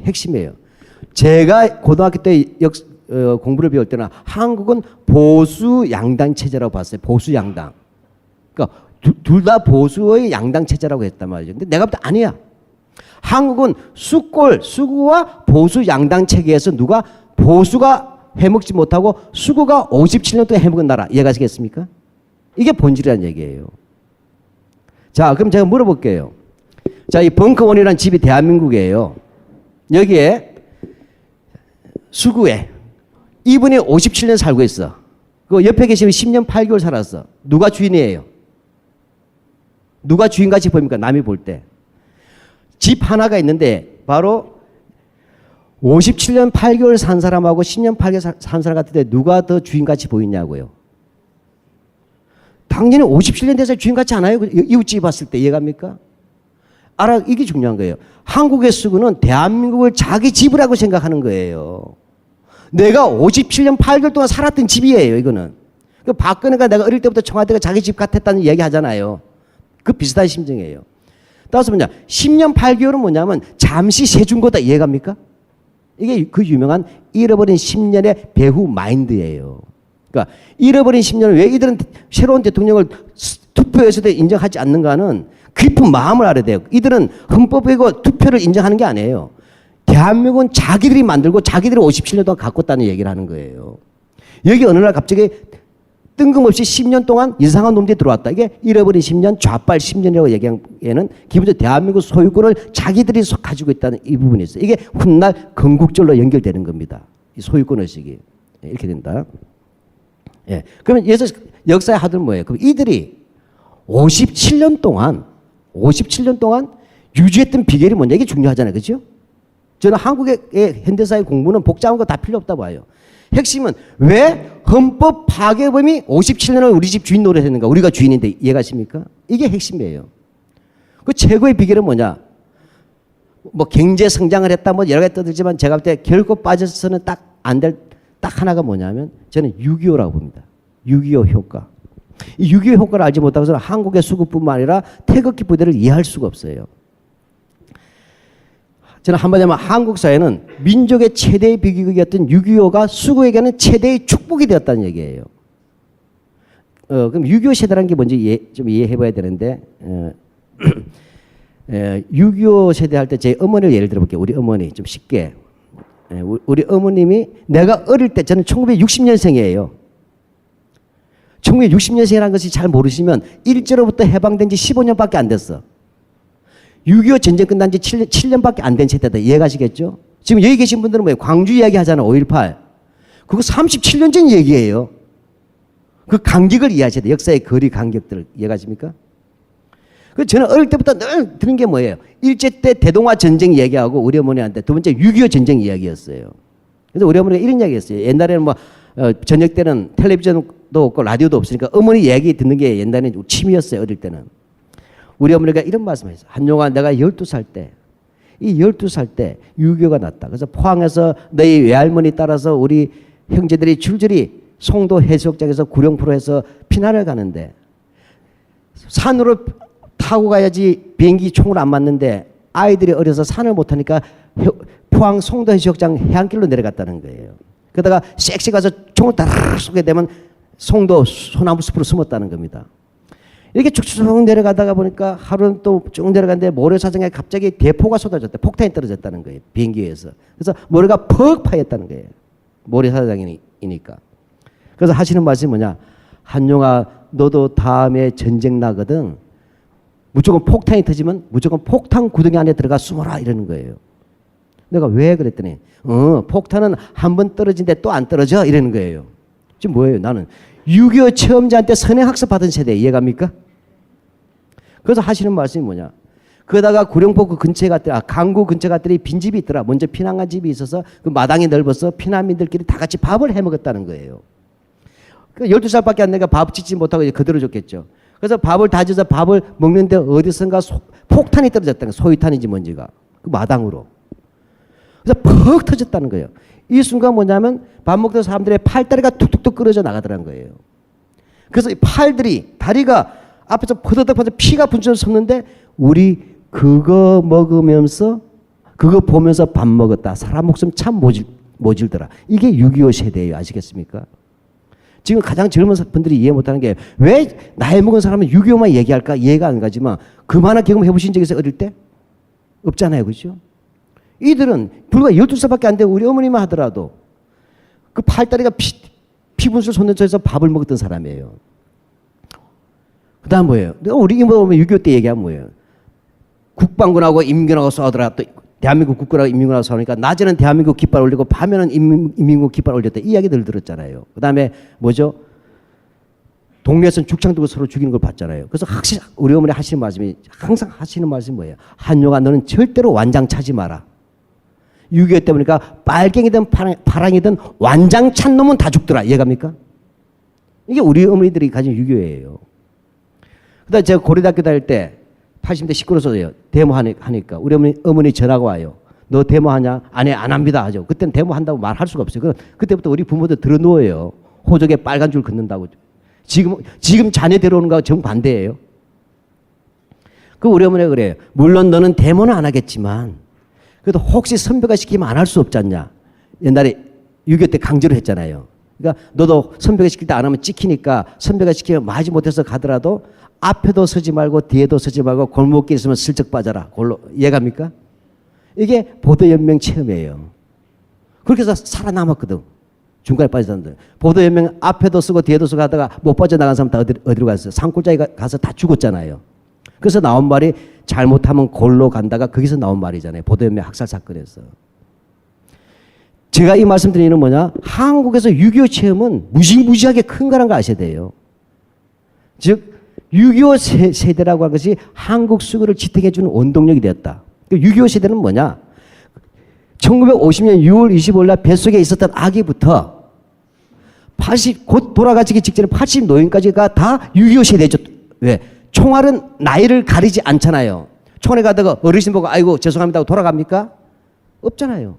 핵심이에요. 제가 고등학교 때 공부를 배울 때는 한국은 보수 양당 체제라고 봤어요. 보수 양당. 그러니까 둘 다 보수의 양당 체제라고 했단 말이죠. 근데 내가 볼 때 아니야. 한국은 수구와 보수 양당 체계에서 누가 보수가 해먹지 못하고 수구가 57년 동안 해먹은 나라. 이해가시겠습니까? 이게 본질이라는 얘기예요. 자, 그럼 제가 물어볼게요. 자, 이 벙커원이라는 집이 대한민국이에요. 여기에 수구에 이분이 57년 살고 있어. 그 옆에 계시면 10년 8개월 살았어. 누가 주인이에요? 누가 주인같이 보입니까? 남이 볼 때. 집 하나가 있는데 바로 57년 8개월 산 사람하고 10년 8개월 산 사람 같은데 누가 더 주인같이 보이냐고요. 당연히 57년 돼서 주인같지 않아요? 이웃집이 봤을 때 이해갑니까? 이게 중요한 거예요. 한국의 수구는 대한민국을 자기 집이라고 생각하는 거예요. 내가 57년 8개월 동안 살았던 집이에요, 이거는. 그 박근혜가 내가 어릴 때부터 청와대가 자기 집 같았다는 얘기 하잖아요. 그 비슷한 심정이에요. 따라서 10년 8개월은 뭐냐면 잠시 세준 거다. 이해갑니까? 이게 그 유명한 잃어버린 10년의 배후 마인드예요. 그러니까 잃어버린 10년을 왜 이들은 새로운 대통령을 투표에서도 인정하지 않는가는 깊은 마음을 알아야 돼요. 이들은 헌법이고 투표를 인정하는 게 아니에요. 대한민국은 자기들이 만들고 자기들이 57년 동안 갖고 있다는 얘기를 하는 거예요. 여기 어느 날 갑자기 뜬금없이 10년 동안 이상한 놈들이 들어왔다. 이게 잃어버린 10년, 좌빨 10년이라고 얘기한 얘는 기본적으로 대한민국 소유권을 자기들이 가지고 있다는 이 부분이 있어요. 이게 훗날 건국절로 연결되는 겁니다. 이 소유권 의식이. 이렇게 된다. 예. 그러면 역사의 하들은 뭐예요? 그럼 이들이 57년 동안 유지했던 비결이 뭐냐? 이게 중요하잖아요. 그죠? 저는 한국의 현대사의 공부는 복잡한 거 다 필요 없다고 봐요. 핵심은 왜 헌법 파괴범이 57년을 우리 집 주인 노릇했는가? 우리가 주인인데 이해가십니까? 이게 핵심이에요. 그 최고의 비결은 뭐냐? 뭐 경제 성장을 했다 뭐 여러 가지 떠들지만 제가 볼 때 결코 빠져서는 딱 안 될 딱 하나가 뭐냐면 저는 6.25라고 봅니다. 6.25 효과. 이 6.25 효과를 알지 못하고서는 한국의 수급뿐만 아니라 태극기 부대를 이해할 수가 없어요. 저는 한마디로 하면 한국 사회는 민족의 최대의 비극이었던 6.25가 수구에게는 최대의 축복이 되었다는 얘기예요. 그럼 6.25 세대라는 게 뭔지 좀 이해해 봐야 되는데 6.25 세대 할 때 제 어머니를 예를 들어볼게요. 우리 어머니 좀 쉽게. 우리 어머님이 내가 어릴 때 저는 1960년생이에요. 1960년생이라는 것이 잘 모르시면 일제로부터 해방된 지 15년밖에 안 됐어. 6.25 전쟁 끝난 지 7년밖에 안 된 세대다. 이해가시겠죠? 지금 여기 계신 분들은 뭐예요? 광주 이야기 하잖아. 5.18. 그거 37년 전 얘기예요. 그 간격을 이해하셔야 돼요. 역사의 거리 간격들을. 이해가십니까? 그래서 저는 어릴 때부터 늘 들은 게 뭐예요? 일제 때 대동아 전쟁 얘기하고 우리 어머니한테 두 번째 6.25 전쟁 이야기였어요. 그래서 우리 어머니가 이런 이야기 했어요. 옛날에는 뭐 저녁 때는 텔레비전도 없고 라디오도 없으니까 어머니 얘기 듣는 게 옛날에는 취미였어요. 어릴 때는. 우리 어머니가 이런 말씀을 했어요. 한용아 내가 12살 때 이 12살 때 6.25가 났다. 그래서 포항에서 너희 외할머니 따라서 우리 형제들이 줄줄이 송도 해수욕장에서 구룡포로에서 피난을 가는데 산으로 타고 가야지 비행기 총을 안 맞는데 아이들이 어려서 산을 못 타니까 포항 송도 해수욕장 해안길로 내려갔다는 거예요. 그러다가 섹시 가서 총을 따라 쏘게 되면 송도 소나무 숲으로 숨었다는 겁니다. 이렇게 쭉쭉 내려가다가 보니까 하루는 또 쭉 내려갔는데 모래사장에 갑자기 대포가 쏟아졌대. 폭탄이 떨어졌다는 거예요. 비행기 위에서. 그래서 모래가 퍽 파였다는 거예요. 모래사장이니까. 그래서 하시는 말씀이 뭐냐. 한용아 너도 다음에 전쟁 나거든. 무조건 폭탄이 터지면 무조건 폭탄 구덩이 안에 들어가 숨어라 이러는 거예요. 내가 왜 그랬더니 폭탄은 한 번 떨어진데 또 안 떨어져 이러는 거예요. 지금 뭐예요? 나는 6.25 체험자한테 선행학습 받은 세대 이해갑니까? 그래서 하시는 말씀이 뭐냐? 그러다가 구룡포 그 근처에 갔더니 강구 근처에 갔더니 빈집이 있더라. 먼저 피난간 집이 있어서 그 마당이 넓어서 피난민들끼리 다 같이 밥을 해 먹었다는 거예요. 12살밖에 안 되니까 밥 짓지 못하고 이제 그대로 줬겠죠. 그래서 밥을 다져서 밥을 먹는데 어디선가 폭탄이 떨어졌다는 거예요. 소위탄인지 뭔지가. 그 마당으로. 그래서 퍽 터졌다는 거예요. 이 순간 뭐냐면 밥 먹던 사람들의 팔다리가 툭툭툭 끊어져 나가더라는 거예요. 그래서 이 팔들이 다리가 앞에서 퍼덕퍼덕 피가 분처럼 섰는데 우리 그거 먹으면서 그거 보면서 밥 먹었다. 사람 목숨 참 모질더라. 이게 6.25 세대예요. 아시겠습니까? 지금 가장 젊은 분들이 이해 못하는 게 왜 나이 먹은 사람은 6.25만 얘기할까? 이해가 안 가지만 그만한 경험 해보신 적 있어요? 어릴 때? 없잖아요. 그렇죠? 이들은 불과 12살밖에 안 되고 우리 어머니만 하더라도 그 팔다리가 피분수 손에서 밥을 먹었던 사람이에요. 그 다음 뭐예요? 우리 이모 보면 6.25 때 얘기하면 뭐예요? 국방군하고 인민군하고 싸우더라. 또 대한민국 국군하고 인민군하고 싸우니까 낮에는 대한민국 깃발 올리고 밤에는 인민군 깃발 올렸다. 이 이야기들 들었잖아요. 그 다음에 뭐죠? 동네에서는 죽창 들고 서로 죽이는 걸 봤잖아요. 그래서 우리 어머니 하시는 말씀이 항상 하시는 말씀이 뭐예요? 한용아 너는 절대로 완장 차지 마라. 6.25 때 보니까 빨갱이든 파랑이든 완장 찬 놈은 다 죽더라. 이해갑니까? 이게 우리 어머니들이 가진 6.25예요. 그다음에 제가 고려대학교 다닐 때 80대 시끄러워서요. 데모하니까 우리 어머니 전화가 와요. 너 데모하냐? 안 해, 안 합니다. 하죠. 그때는 데모한다고 말할 수가 없어요. 그때부터 우리 부모들 들어누워요. 호적에 빨간 줄 긋는다고. 지금 자네 데려오는 거하고 정반대예요. 그 우리 어머니가 그래요. 물론 너는 데모는 안 하겠지만 그래도 혹시 선배가 시키면 안 할 수 없지 않냐. 옛날에 6.25 때 강제로 했잖아요. 그러니까 너도 선배가 시킬 때 안 하면 찍히니까 선배가 시키면 마지 못해서 가더라도 앞에도 서지 말고 뒤에도 서지 말고 골목길에 있으면 슬쩍 빠져라. 이해갑니까? 이게 보도연맹 체험이에요. 그렇게 해서 살아남았거든. 중간에 빠진 사람들. 보도연맹 앞에도 쓰고 뒤에도 쓰고 하다가 못 빠져나간 사람 다 어디로 갔어요? 산골짜기 가서 다 죽었잖아요. 그래서 나온 말이 잘못하면 골로 간다가 거기서 나온 말이잖아요. 보도연맹 학살 사건에서. 제가 이 말씀드리는 뭐냐? 한국에서 6.25 체험은 무지무지하게 큰 거라는 걸 아셔야 돼요. 즉 6.25 세대라고 한 것이 한국 수구를 지탱해 주는 원동력이 되었다. 6.25 세대는 뭐냐? 1950년 6월 25일 날 뱃속에 있었던 아기부터 곧 돌아가시기 직전에 80 노인까지가 다 6.25 세대죠. 왜? 총알은 나이를 가리지 않잖아요. 총알에 가다가 어르신 보고 아이고 죄송합니다 하고 돌아갑니까? 없잖아요.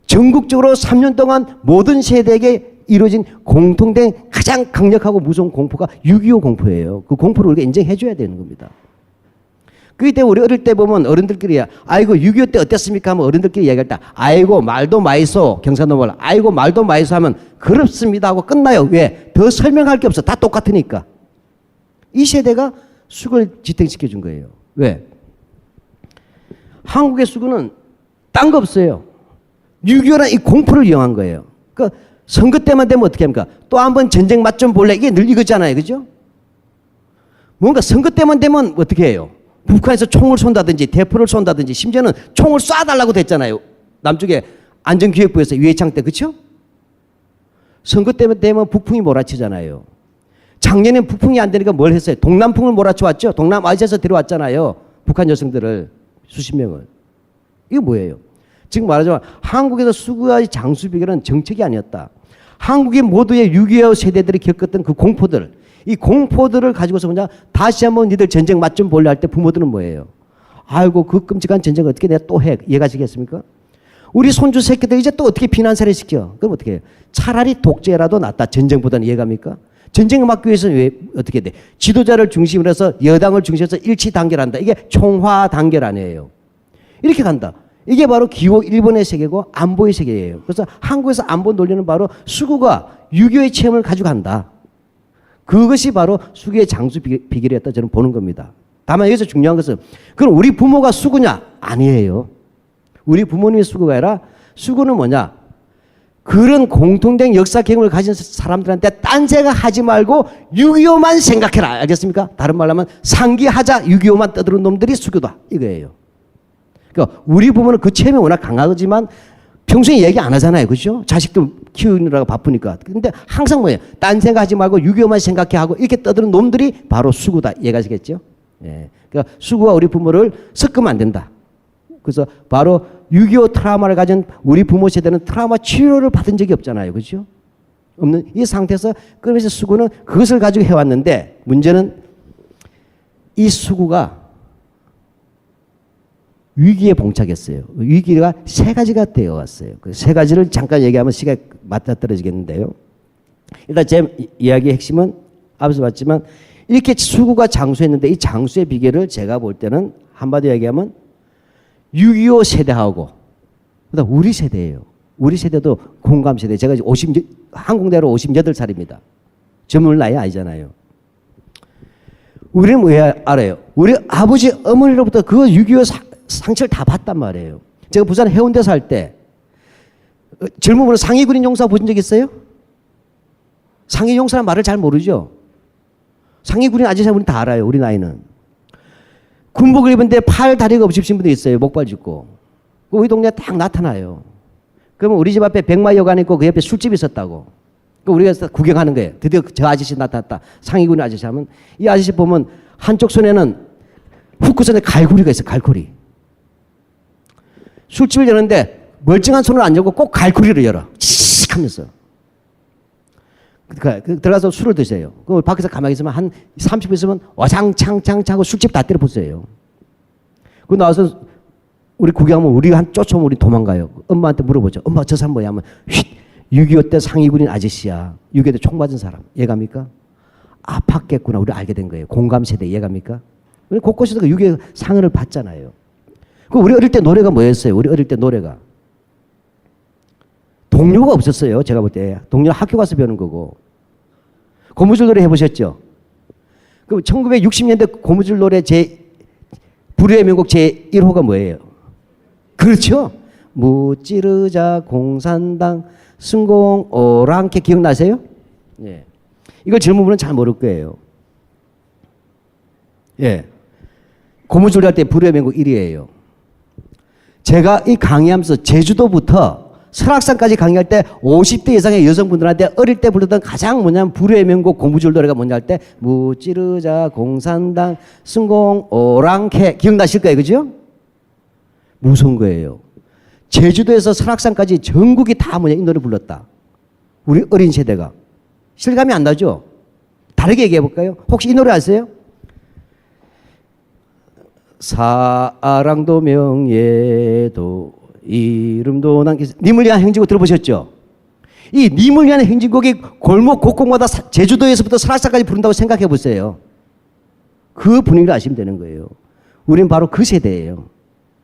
전국적으로 3년 동안 모든 세대에게 이루어진 공통된 가장 강력하고 무서운 공포가 6.25 공포예요. 그 공포를 우리가 인정해 줘야 되는 겁니다. 그때 우리 어릴 때 보면 어른들끼리 아이고 6.25 때 어땠습니까 하면 어른들끼리 얘기할 때 아이고 말도 마이소 경상도 말 아이고 말도 마이소 하면 그렇습니다 하고 끝나요. 왜? 더 설명할 게 없어. 다 똑같으니까. 이 세대가 수구를 지탱시켜 준 거예요. 왜? 한국의 수구는 딴 거 없어요. 6.25라는 이 공포를 이용한 거예요. 그러니까 선거 때만 되면 어떻게 합니까? 또 한 번 전쟁 맛 좀 볼래? 이게 늘 이거잖아요. 그죠? 뭔가 선거 때만 되면 어떻게 해요? 북한에서 총을 쏜다든지 대포를 쏜다든지 심지어는 총을 쏴달라고 됐잖아요. 남쪽에 안전기획부에서 유해창 때. 그렇죠? 선거 때만 되면 북풍이 몰아치잖아요. 작년에 북풍이 안 되니까 뭘 했어요? 동남풍을 몰아쳐왔죠. 동남아시아에서 들어왔잖아요. 북한 여성들을 수십 명을. 이게 뭐예요? 지금 말하자면 한국에서 수구의 장수 비결은 정책이 아니었다. 한국의 모두의 6.25 세대들이 겪었던 그 공포들, 이 공포들을 가지고서 그냥 다시 한번 니들 전쟁 맛 좀 볼래 할 때 부모들은 뭐예요? 아이고 그 끔찍한 전쟁 어떻게 내가 또 해? 이해가시겠습니까? 우리 손주 새끼들 이제 또 어떻게 피난사를 시켜? 그럼 어떻게 해요? 차라리 독재라도 낫다. 전쟁보다는 이해갑니까? 전쟁을 막기 위해서는 왜 어떻게 돼? 지도자를 중심으로 해서 여당을 중심으로 해서 일치 단결한다. 이게 총화 단결 아니에요. 이렇게 간다. 이게 바로 기호 1번의 세계고 안보의 세계예요. 그래서 한국에서 안보 논리는 바로 수구가 6.25의 체험을 가져간다. 그것이 바로 수구의 장수 비결이었다 저는 보는 겁니다. 다만 여기서 중요한 것은 그럼 우리 부모가 수구냐? 아니에요. 우리 부모님이 수구가 아니라 수구는 뭐냐? 그런 공통된 역사 경험을 가진 사람들한테 딴 생각 하지 말고 6.25만 생각해라. 알겠습니까? 다른 말로 하면 상기하자 6.25만 떠드는 놈들이 수구다. 이거예요. 그러니까 우리 부모는 그 체험이 워낙 강하지만 평소에 얘기 안 하잖아요. 그죠? 자식들 키우느라고 바쁘니까. 근데 항상 뭐예요? 딴 생각하지 말고 6.25만 생각해 하고 이렇게 떠드는 놈들이 바로 수구다. 이해가시겠죠? 예. 그러니까 수구와 우리 부모를 섞으면 안 된다. 그래서 바로 6.25 트라우마를 가진 우리 부모 세대는 트라우마 치료를 받은 적이 없잖아요. 그죠? 없는 이 상태에서 그러면서 수구는 그것을 가지고 해왔는데 문제는 이 수구가 위기에 봉착했어요. 위기가 세 가지가 되어 왔어요. 그 세 가지를 잠깐 얘기하면 시간이 맞아떨어지겠는데요. 일단 제 이야기의 핵심은 앞에서 봤지만 이렇게 수구가 장수했는데 이 장수의 비결을 제가 볼 때는 한마디로 얘기하면 6.25 세대하고 그다음 우리 세대예요. 우리 세대도 공감 세대. 제가 한국대로 58살입니다. 젊은 나이 아니잖아요. 우리는 왜 알아요? 우리 아버지 어머니로부터 그 6.25 상처를 다 봤단 말이에요. 제가 부산 해운대 살 때 젊은 분은 상위군인 용사 보신 적 있어요? 상위 용사란 말을 잘 모르죠. 상위군인 아저씨 우리 다 알아요. 우리 나이는. 군복을 입은데 팔 다리가 없으신 분도 있어요. 목발 짚고. 우리 동네에 딱 나타나요. 그러면 우리 집 앞에 백마여관 있고 그 옆에 술집이 있었다고. 우리가 구경하는 거예요. 드디어 저 아저씨 나타났다. 상위군인 아저씨 하면 이 아저씨 보면 한쪽 손에는 후크선에 갈고리가 있어요. 갈고리. 술집을 여는데 멀쩡한 손을 안 열고 꼭 갈고리를 열어. 칙 하면서. 들어가서 술을 드세요. 그럼 밖에서 가만히 있으면 한 30분 있으면 와장창창 하고 술집 다 때려 부숴요. 그리고 나와서 우리 구경하면 우리 한 쫓아오면 우리 도망가요. 엄마한테 물어보죠. 엄마 저 사람 뭐야? 하면 쉿 6.25 때 상위군인 아저씨야. 6.25 때 총 맞은 사람. 이해갑니까? 아팠겠구나. 우리 알게 된 거예요. 공감 세대. 이해갑니까? 우리 곳곳에서 그 6.25 상을 받잖아요. 그 우리 어릴 때 노래가 뭐였어요? 우리 어릴 때 노래가 동요가 없었어요. 제가 볼 때 동요 학교 가서 배우는 거고. 고무줄 노래 해보셨죠? 그럼 1960년대 고무줄 노래 불후의 명곡 제 1호가 뭐예요? 그렇죠. 무찌르자 공산당 승공 오랑캐 기억나세요? 예. 이걸 젊은 분은 잘 모를 거예요. 예. 고무줄 할 때 불후의 명곡 1위예요. 제가 이 강의하면서 제주도부터 설악산까지 강의할 때 50대 이상의 여성분들한테 어릴 때 부르던 가장 뭐냐면 불후의 명곡 고무줄 노래가 뭐냐 할 때 무찌르자 공산당 승공 오랑캐 기억나실 거예요. 그죠? 무서운 거예요. 제주도에서 설악산까지 전국이 다 뭐냐 이 노래 불렀다. 우리 어린 세대가. 실감이 안 나죠? 다르게 얘기해 볼까요? 혹시 이 노래 아세요? 사랑도 명예도 이름도 남기세. 님을 위한 행진곡 들어보셨죠? 이 님을 위한 행진곡이 골목 곳곳마다 제주도에서부터 설악산까지 부른다고 생각해 보세요. 그 분위기를 아시면 되는 거예요. 우리는 바로 그 세대예요.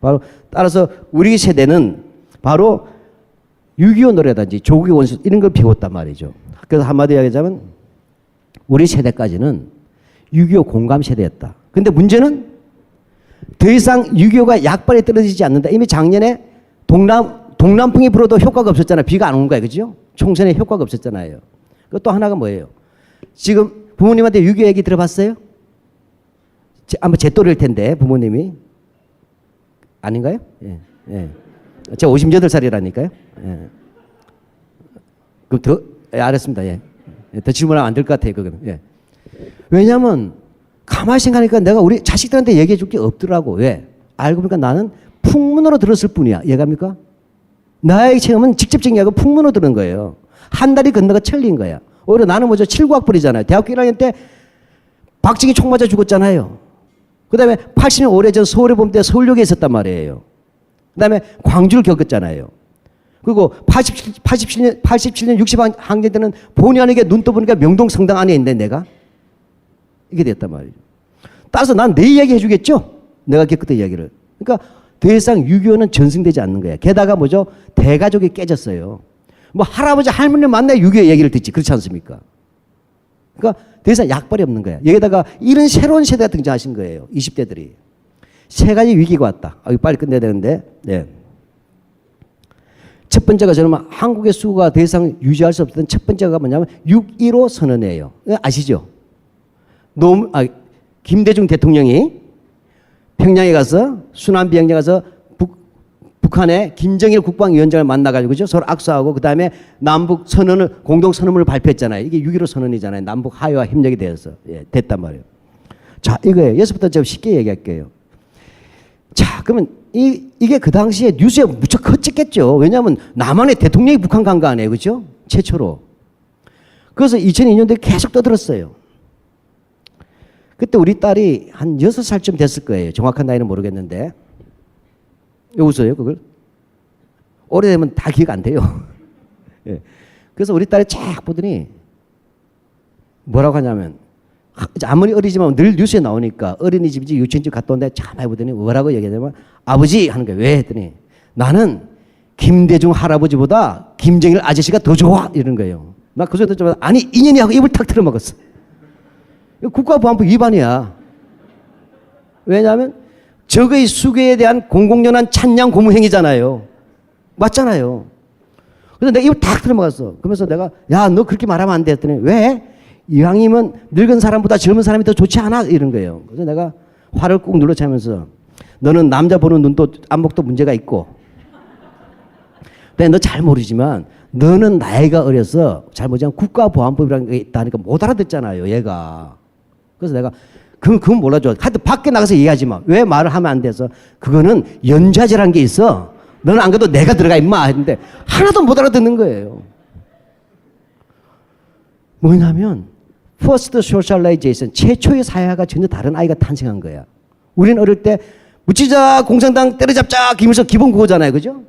바로 따라서 우리 세대는 바로 6.25 노래라든지 조국의 원수 이런 걸 배웠단 말이죠. 그래서 한마디로 얘기하자면 우리 세대까지는 6.25 공감 세대였다. 근데 문제는 더 이상 6.25가 약발이 떨어지지 않는다. 이미 작년에 동남풍이 불어도 효과가 없었잖아요. 비가 안 온 거예요. 그죠? 총선에 효과가 없었잖아요. 또 하나가 뭐예요? 지금 부모님한테 6.25 얘기 들어봤어요? 아마 제 또래일 텐데 부모님이. 아닌가요? 예. 예. 제가 58살이라니까요. 예. 그럼 더, 예, 알았습니다. 예. 더 질문하면 안 될 것 같아요. 그거는. 예. 왜냐면 가만히 생각하니까 내가 우리 자식들한테 얘기해 줄 게 없더라고. 왜? 알고 보니까 나는 풍문으로 들었을 뿐이야. 이해갑니까? 나의 체험은 직접적인 게 아니고 풍문으로 들은 거예요. 한 달이 건너가 천리인 거야. 오히려 나는 뭐죠? 7구학벌이잖아요. 대학교 1학년 때 박정희 총 맞아 죽었잖아요. 그 다음에 80년 오래전 서울에 봄 때 서울역에 있었단 말이에요. 그 다음에 광주를 겪었잖아요. 그리고 87년 60학년 때는 본의 아니게 눈 떠보니까 명동 성당 안에 있는데 내가 이게 됐단 말이죠. 따라서 난 내 이야기 해주겠죠? 내가 겪었던 이야기를. 그러니까 더 이상 6.25는 전승되지 않는 거예요. 게다가 뭐죠? 대가족이 깨졌어요. 뭐 할아버지 할머니 만나야 6.25 얘기를 듣지. 그렇지 않습니까? 그러니까 더 이상 약발이 없는 거야. 여기다가 이런 새로운 세대가 등장하신 거예요. 20대들이. 세 가지 위기가 왔다. 빨리 끝내야 되는데. 네. 첫 번째가 저는 한국의 수구가 더 이상 유지할 수 없었던 첫 번째가 뭐냐면 6.15 선언이에요. 아시죠? 김대중 대통령이 평양에 가서 순환비행장에 가서 북한의 김정일 국방위원장을 만나가지고 그죠? 서로 악수하고 그 다음에 남북 선언을 공동 선언을 발표했잖아요. 이게 6.15 선언이잖아요. 남북 하유와 협력이 되어서 됐단 말이에요. 자, 이거예요. 여기서부터 좀 쉽게 얘기할게요. 자, 그러면 이게 그 당시에 뉴스에 무척 커졌겠죠. 왜냐하면 남한의 대통령이 북한 간 거 아니에요, 그죠? 최초로. 그래서 2002년도에 계속 떠들었어요. 그때 우리 딸이 한 6살쯤 됐을 거예요. 정확한 나이는 모르겠는데. 왜 웃어요, 그걸? 오래되면 다 기억 안 돼요. 예. 그래서 우리 딸이 쫙 보더니 뭐라고 하냐면, 아무리 어리지만 늘 뉴스에 나오니까 어린이집인지 유치원집 갔다 온데 참 해보더니 뭐라고 얘기하냐면, 아버지 하는 거예요. 왜 했더니 나는 김대중 할아버지보다 김정일 아저씨가 더 좋아 이런 거예요. 나 그 소리 듣자마자 아니 인연이 하고 입을 탁 틀어먹었어. 국가보안법 위반이야. 왜냐하면 적의 수괴에 대한 공공연한 찬양 고무행위잖아요. 맞잖아요. 그래서 내가 입을 탁 틀어먹었어. 그러면서 내가 야, 너 그렇게 말하면 안 돼 했더니 왜? 이왕이면 늙은 사람보다 젊은 사람이 더 좋지 않아? 이런 거예요. 그래서 내가 화를 꾹 눌러차면서 너는 남자 보는 눈도 안목도 문제가 있고 근데 너 잘 모르지만 너는 나이가 어려서 잘 모르지만 국가보안법이라는 게 있다니까 못 알아듣잖아요, 얘가. 그래서 내가 그건 몰라줘. 하여튼 밖에 나가서 얘기하지 마. 왜 말을 하면 안 돼서 그거는 연좌제라는 게 있어. 너는 안 그래도 내가 들어가 임마 했는데 하나도 못 알아듣는 거예요. 뭐냐면 First Socialization, 최초의 사회화가 전혀 다른 아이가 탄생한 거야. 우리는 어릴 때 묻히자 공산당 때려잡자 김일성 기본 그거잖아요, 그죠?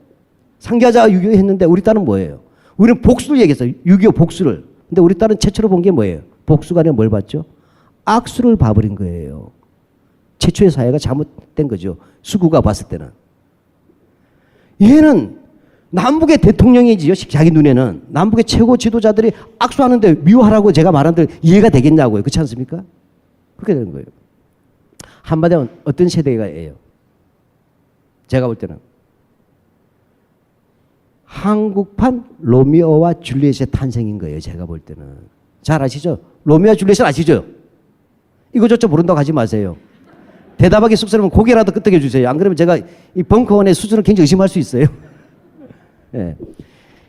상기하자 6.25 했는데 우리 딸은 뭐예요? 우리는 복수를 얘기했어요. 6.25 복수를. 근데 우리 딸은 최초로 본 게 뭐예요? 복수가 아니라 뭘 봤죠? 악수를 봐버린 거예요. 최초의 사회가 잘못된 거죠. 수구가 봤을 때는. 얘는 남북의 대통령이지요. 자기 눈에는. 남북의 최고 지도자들이 악수하는데 미워하라고 제가 말한 대로 이해가 되겠냐고요. 그렇지 않습니까? 그렇게 되는 거예요. 한마디로 어떤 세대가예요? 제가 볼 때는 한국판 로미오와 줄리엣의 탄생인 거예요. 제가 볼 때는. 잘 아시죠? 로미오와 줄리엣을 아시죠? 이거저거 모른다고 하지 마세요. 대답하기 쑥스러우면 고개라도 끄덕여 주세요. 안 그러면 제가 이 벙커원의 수준을 굉장히 의심할 수 있어요. 예.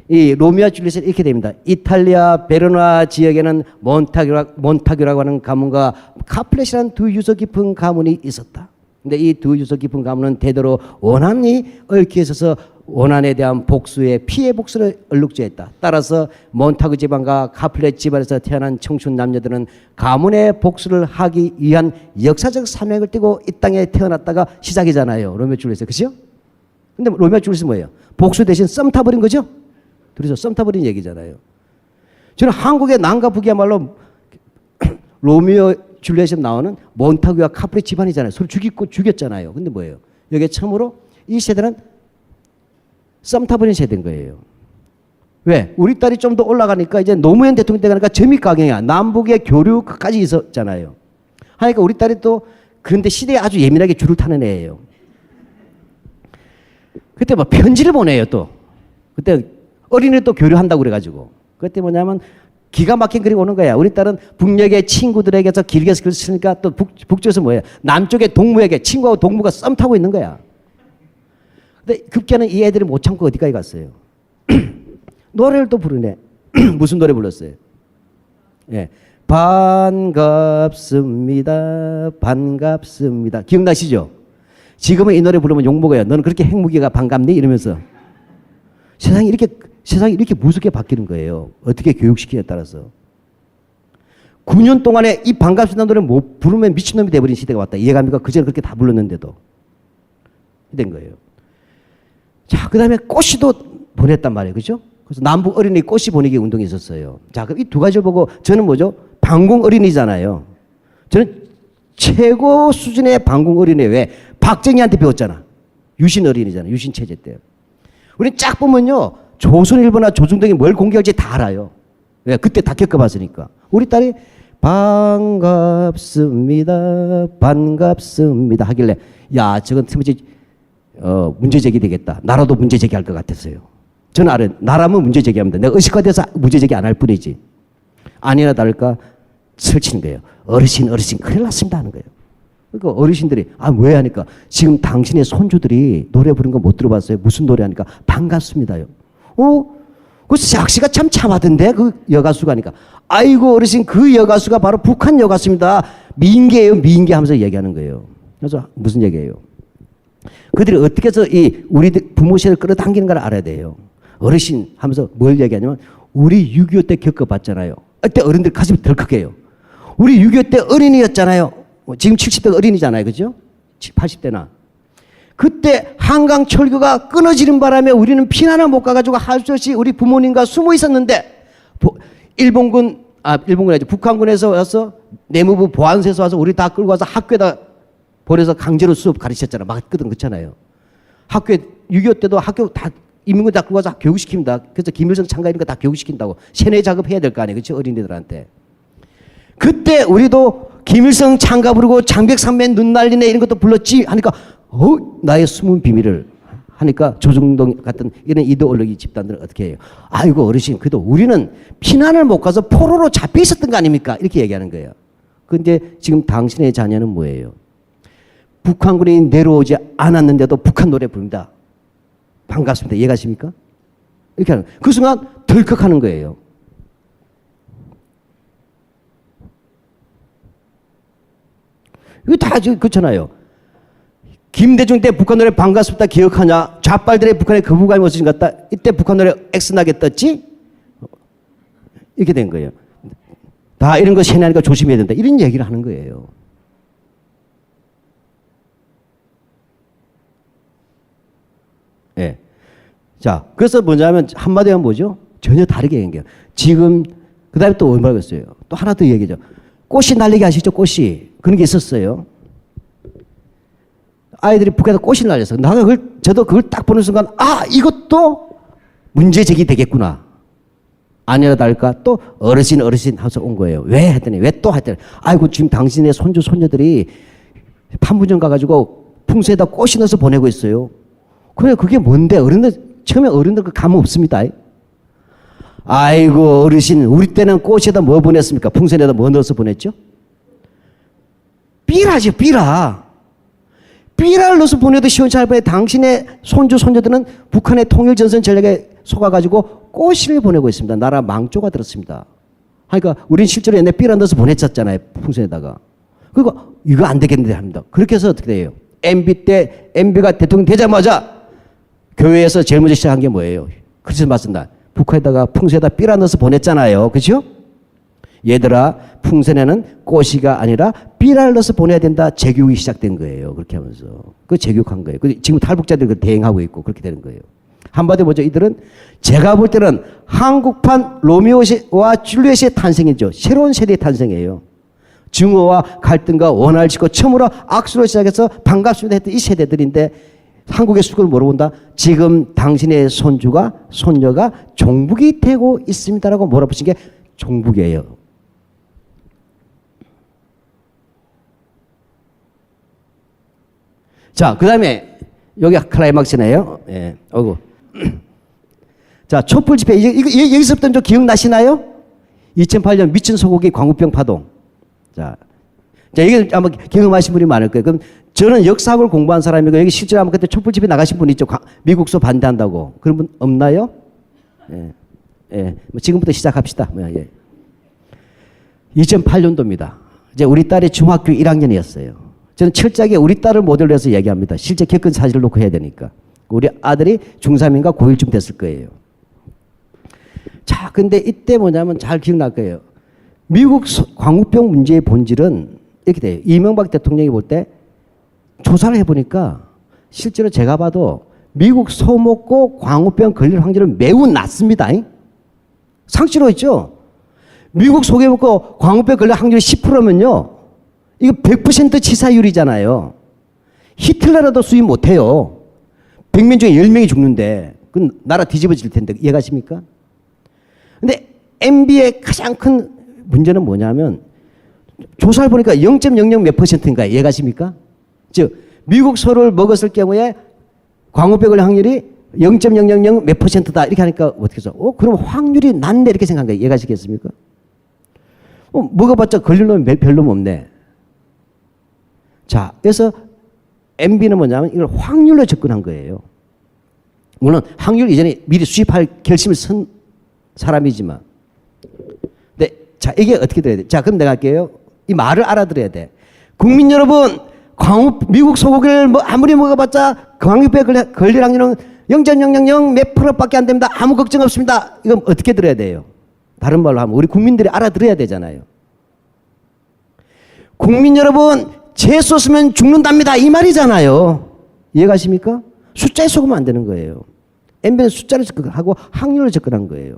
이 로미오와 줄리엣은 이렇게 됩니다. 이탈리아 베르나 지역에는 몬타규라고 하는 가문과 카플렛이라는 두 유서 깊은 가문이 있었다. 근데 이 두 유서 깊은 가문은 대대로 원한이 얽혀 있어서 원한에 대한 복수에 피해 복수를 얼룩죄했다. 따라서 몬타그 집안과 카플렛 집안에서 태어난 청춘 남녀들은 가문의 복수를 하기 위한 역사적 사명을 띠고 이 땅에 태어났다가 시작이잖아요. 로미오 줄리엣. 그죠? 근데 로미오 줄리엣은 뭐예요? 복수 대신 썸 타버린 거죠? 둘이서 썸 타버린 얘기잖아요. 저는 한국의 남과 북이야말로 로미오 줄리엣에 나오는 몬타그와 카플렛 집안이잖아요. 서로 죽였잖아요. 근데 뭐예요? 여기에 처음으로 이 세대는 썸 타버린 세대인 거예요. 왜? 우리 딸이 좀 더 올라가니까 이제 노무현 대통령 때 가니까 점입 가경이야. 남북의 교류까지 있었잖아요. 하니까 우리 딸이 또 그런데 시대에 아주 예민하게 줄을 타는 애예요. 그때 뭐 편지를 보내요 또. 그때 어린이를 또 교류한다고 그래가지고. 그때 뭐냐면 기가 막힌 글이 오는 거야. 우리 딸은 북녘의 친구들에게서 길게 글을 쓰니까 또 북쪽에서 뭐예요? 남쪽의 동무에게 친구하고 동무가 썸 타고 있는 거야. 근데 급기야는 이 애들이 못 참고 어디까지 갔어요? 노래를 또 부르네. 무슨 노래 불렀어요? 예. 반갑습니다. 반갑습니다. 기억나시죠? 지금은 이 노래 부르면 욕먹어요. 너는 그렇게 핵무기가 반갑니? 이러면서. 세상이 이렇게 무섭게 바뀌는 거예요. 어떻게 교육시키냐에 따라서. 9년 동안에 이 반갑습니다 노래 못 부르면 미친놈이 돼버린 시대가 왔다. 이해갑니까? 그전에 그렇게 다 불렀는데도. 된 거예요. 자, 그 다음에 꽃이도 보냈단 말이에요. 그죠? 그래서 남북 어린이 꽃이 보내기 운동이 있었어요. 자, 그럼 이 두 가지를 보고 저는 뭐죠? 반공 어린이잖아요. 저는 최고 수준의 반공 어린이 왜? 박정희한테 배웠잖아. 유신 어린이잖아. 유신 체제 때. 우리 쫙 보면요. 조선일보나 조중동이 뭘 공개할지 다 알아요. 왜? 그때 다 겪어봤으니까. 우리 딸이 반갑습니다. 반갑습니다. 하길래 야, 저건 틀림없이 문제 제기 되겠다. 나라도 문제 제기할 것 같았어요. 저는 알아요. 나라면 문제 제기합니다. 내가 의식화돼서 문제 제기 안 할 뿐이지. 아니나 다를까 설치는 거예요. 어르신 큰일 났습니다 하는 거예요. 그러니까 어르신들이 왜 하니까 지금 당신의 손주들이 노래 부르는 거 못 들어봤어요. 무슨 노래 하니까 반갑습니다요. 그 삭시가 참 참하던데 그 여가수가 하니까 아이고 어르신 그 여가수가 바로 북한 여가수입니다. 미인계예요. 미인계 하면서 얘기하는 거예요. 그래서 무슨 얘기예요? 그들이 어떻게 해서 이 우리 부모 세대를 끌어당기는 걸 알아야 돼요. 어르신 하면서 뭘 얘기하냐면 우리 6.25 때 겪어봤잖아요. 그때 어른들 가슴이 덜컥해요. 우리 6.25 때 어린이였잖아요. 지금 70대 어린이잖아요. 그죠? 80대나. 그때 한강 철교가 끊어지는 바람에 우리는 피난을 못 가가지고 할 수 없이 우리 부모님과 숨어 있었는데 일본군이 아니죠. 북한군에서 와서 내무부 보안소에서 와서 우리 다 끌고 와서 학교에다 보내서 강제로 수업 가르쳤잖아. 맞거든. 그렇잖아요. 학교에 6.25 때도 학교 다 인민군 다 끌고 와서 교육시킵니다. 그래서 김일성 참가 이런 거 다 교육시킨다고. 세뇌 작업해야 될 거 아니에요. 그렇죠? 어린이들한테. 그때 우리도 김일성 창가 부르고 장백산맨 눈 날리네 이런 것도 불렀지 하니까 나의 숨은 비밀을 하니까 조중동 같은 이런 이데올로기 집단들은 어떻게 해요? 아이고 어르신 그래도 우리는 피난을 못 가서 포로로 잡혀 있었던 거 아닙니까? 이렇게 얘기하는 거예요. 그런데 지금 당신의 자녀는 뭐예요? 북한군이 내려오지 않았는데도 북한 노래 부릅니다. 반갑습니다. 이해가십니까? 이렇게 하는 그 순간 덜컥하는 거예요. 이거 다 그렇잖아요. 김대중 때 북한 노래 반갑습니다 기억하냐? 좌빨들의 북한에 거부감이 없으신 것 같다. 이때 북한 노래 엑스나게 떴지? 이렇게 된 거예요. 다 이런 거 세뇌하니까 조심해야 된다. 이런 얘기를 하는 거예요. 예. 자, 그래서 뭐냐면 한마디로 하면 뭐죠? 전혀 다르게 얘기해요. 지금 그 다음에 또 뭐라고 했어요? 또 하나 더 얘기죠. 꽃이 날리게 하시죠, 꽃이. 그런 게 있었어요. 아이들이 북에서 꽃이 날렸어. 저도 그걸 딱 보는 순간, 이것도 문제 제기 되겠구나. 아니라 다를까 또 어르신 하면서 온 거예요. 왜 했더니, 왜 또 했더니, 아이고, 지금 당신의 손주, 손녀들이 판문점 가가지고 풍수에다 꽃이 넣어서 보내고 있어요. 그래, 그게 뭔데? 처음에 어른들 그 감흥 없습니다. 아이고, 어르신, 우리 때는 꽃에다 뭐 보냈습니까? 풍선에다 뭐 넣어서 보냈죠? 삐라죠, 삐라. 삐라를 넣어서 보내도 시원찮을 뻔해. 당신의 손주, 손녀들은 북한의 통일전선 전략에 속아가지고 꽃을 보내고 있습니다. 나라 망조가 들었습니다. 그러니까 우린 실제로 옛날에 삐라 넣어서 보냈었잖아요. 풍선에다가. 그리고 이거 안 되겠는데 합니다. 그렇게 해서 어떻게 돼요? MB 때, MB가 대통령 되자마자 교회에서 제일 먼저 시작한 게 뭐예요? 크리스마스 날 북한에다가 풍선에다 삐라 넣어서 보냈잖아요. 그죠? 얘들아, 풍선에는 꽃이가 아니라 삐라를 넣어서 보내야 된다. 재교육이 시작된 거예요. 그렇게 하면서. 그 재교육한 거예요. 지금 탈북자들이 그걸 대행하고 있고 그렇게 되는 거예요. 한마디로 뭐죠? 이들은 제가 볼 때는 한국판 로미오와 줄리엣의 탄생이죠. 새로운 세대의 탄생이에요. 증오와 갈등과 원한을 짓고 처음으로 악수로 시작해서 반갑습니다 했던 이 세대들인데 한국의 수국을 물어본다. 지금 당신의 손주가 손녀가 종북이 되고 있습니다라고 몰아붙인 게 종북이에요. 자, 그 다음에 여기 클라이막스네요. 예, 어구. 자, 촛불 집회 여기서부터 좀 기억나시나요? 2008년 미친 소고기 광우병 파동. 자, 이게 아마 경험하신 분이 많을 거예요. 그럼 저는 역사학을 공부한 사람이고 여기 실제로 아마 그때 촛불 집회 나가신 분 있죠. 미국소 반대한다고. 그런 분 없나요? 예, 예. 뭐 지금부터 시작합시다. 예. 2008년도입니다. 이제 우리 딸이 중학교 1학년이었어요. 저는 철저하게 우리 딸을 모델로 해서 얘기합니다. 실제 겪은 사실을 놓고 해야 되니까. 우리 아들이 중3인가 고1쯤 됐을 거예요. 자, 근데 이때 뭐냐면 잘 기억날 거예요. 미국 광우병 문제의 본질은 이렇게 돼요. 이명박 대통령이 볼 때 조사를 해보니까 실제로 제가 봐도 미국 소 먹고 광우병 걸릴 확률은 매우 낮습니다. 상식으로 있죠. 미국 소개 먹고 광우병 걸릴 확률이 10%면요. 이거 100% 치사율이잖아요. 히틀러라도 수입 못해요. 100명 중에 10명이 죽는데 그건 나라 뒤집어질 텐데 이해가십니까? 근데 MB의 가장 큰 문제는 뭐냐면 조사를 보니까 0.00 몇 %인가 이해가십니까? 즉 미국 소를 먹었을 경우에 광우병 걸릴 확률이 0.000 몇 %다 이렇게 하니까 어떻게 해서 그럼 확률이 낮네 이렇게 생각한 거예요. 이해가시겠습니까? 먹어봤자 걸릴 놈이 별로 없네. 자, 그래서 MB는 뭐냐면 이걸 확률로 접근한 거예요. 물론 확률 이전에 미리 수입할 결심을 선 사람이지만. 네, 자, 이게 어떻게 돼야 돼? 자, 그럼 내가 할게요. 이 말을 알아들어야 돼. 국민 여러분, 미국 소고기를 아무리 먹어봤자 광우병 걸릴 확률은 0.000 몇 %밖에 안 됩니다. 아무 걱정 없습니다. 이건 어떻게 들어야 돼요? 다른 말로 하면 우리 국민들이 알아들어야 되잖아요. 국민 여러분, 재수 없으면 죽는답니다. 이 말이잖아요. 이해가십니까? 숫자에 속으면 안 되는 거예요. MB는 숫자를 접근하고 확률을 접근한 거예요.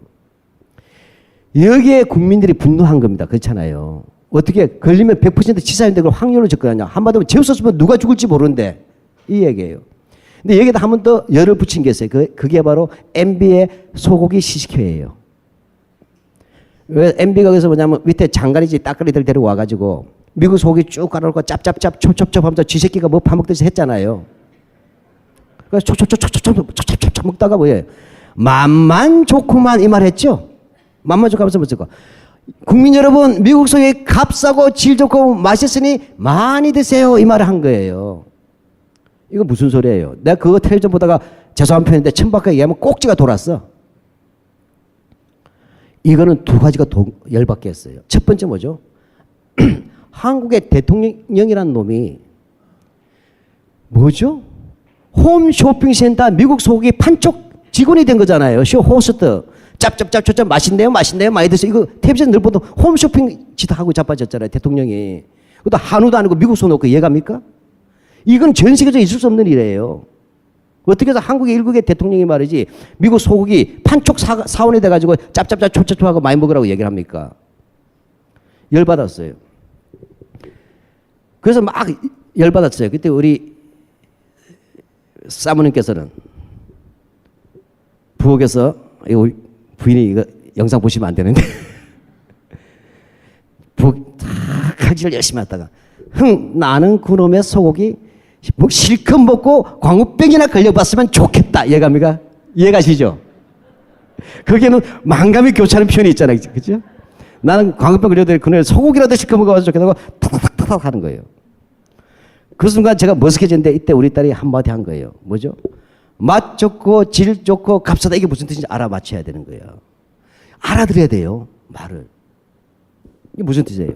여기에 국민들이 분노한 겁니다. 그렇잖아요. 어떻게 걸리면 100% 치사인데 그걸 확률로 접근하냐. 한마디로 재수 없으면 누가 죽을지 모르는데 이 얘기예요. 근데 여기다 한 번 더 열을 붙인 게 있어요. 그게 바로 MB의 소고기 시식회예요. 왜 MB가 그래서 뭐냐면 밑에 장가리지 따까리들 데리고 와가지고 미국 소고기 쭉 깔아놓고 짭짭짭 첩첩첩 하면서 쥐새끼가 뭐 파먹듯이 했잖아요. 그래서 촉촉촉촉촉촉촉촉 먹다가 뭐예요? 맘만 좋구만 이 말 했죠? 맘만 좋고 하면서 뭐죠? 국민 여러분, 미국 소고기 값싸고 질 좋고 맛있으니 많이 드세요 이 말을 한 거예요. 이거 무슨 소리예요? 내가 그거 텔레비전 보다가 죄송한 표현인데 천박하게 얘기하면 꼭지가 돌았어. 이거는 두 가지가 열받게 했어요. 첫 번째 뭐죠? 한국의 대통령이라는 놈이 뭐죠? 홈쇼핑센터 미국 소고기 판촉 직원이 된 거잖아요. 쇼 호스트. 짭짭짭짭짭 맛있네요 맛있네요 많이 드세요. 이거 텔레비전 늘 보도 홈쇼핑 짓 하고 자빠졌잖아요. 대통령이. 그것도 한우도 아니고 미국 소 놓고 이해갑니까? 이건 전 세계적으로 있을 수 없는 일이에요. 어떻게 해서 한국의 일국의 대통령이 말이지 미국 소고기 판촉 사원이 돼가지고 짭짭짭 촉촉촉하고 많이 먹으라고 얘기를 합니까? 열받았어요. 그래서 막 열받았어요. 그때 우리 사모님께서는 부엌에서 우리 부인이 이거 영상 보시면 안 되는데 부엌 다 칼질을 열심히 하다가 나는 그놈의 소고기 뭐 실컷 먹고 광우병이나 걸려봤으면 좋겠다. 이해갑니까? 이해가시죠? 거기에는 만감이 교차하는 표현이 있잖아요. 그죠? 나는 광우병 걸려도 그놈의 소고기라도 실컷 먹어봐서 좋겠다고 탁탁탁탁 하는 거예요. 그 순간 제가 머쓱해졌는데 이때 우리 딸이 한마디 한 거예요. 뭐죠? 맛 좋고 질 좋고 값싸다 이게 무슨 뜻인지 알아맞혀야 되는 거예요. 알아들어야 돼요. 말을. 이게 무슨 뜻이에요?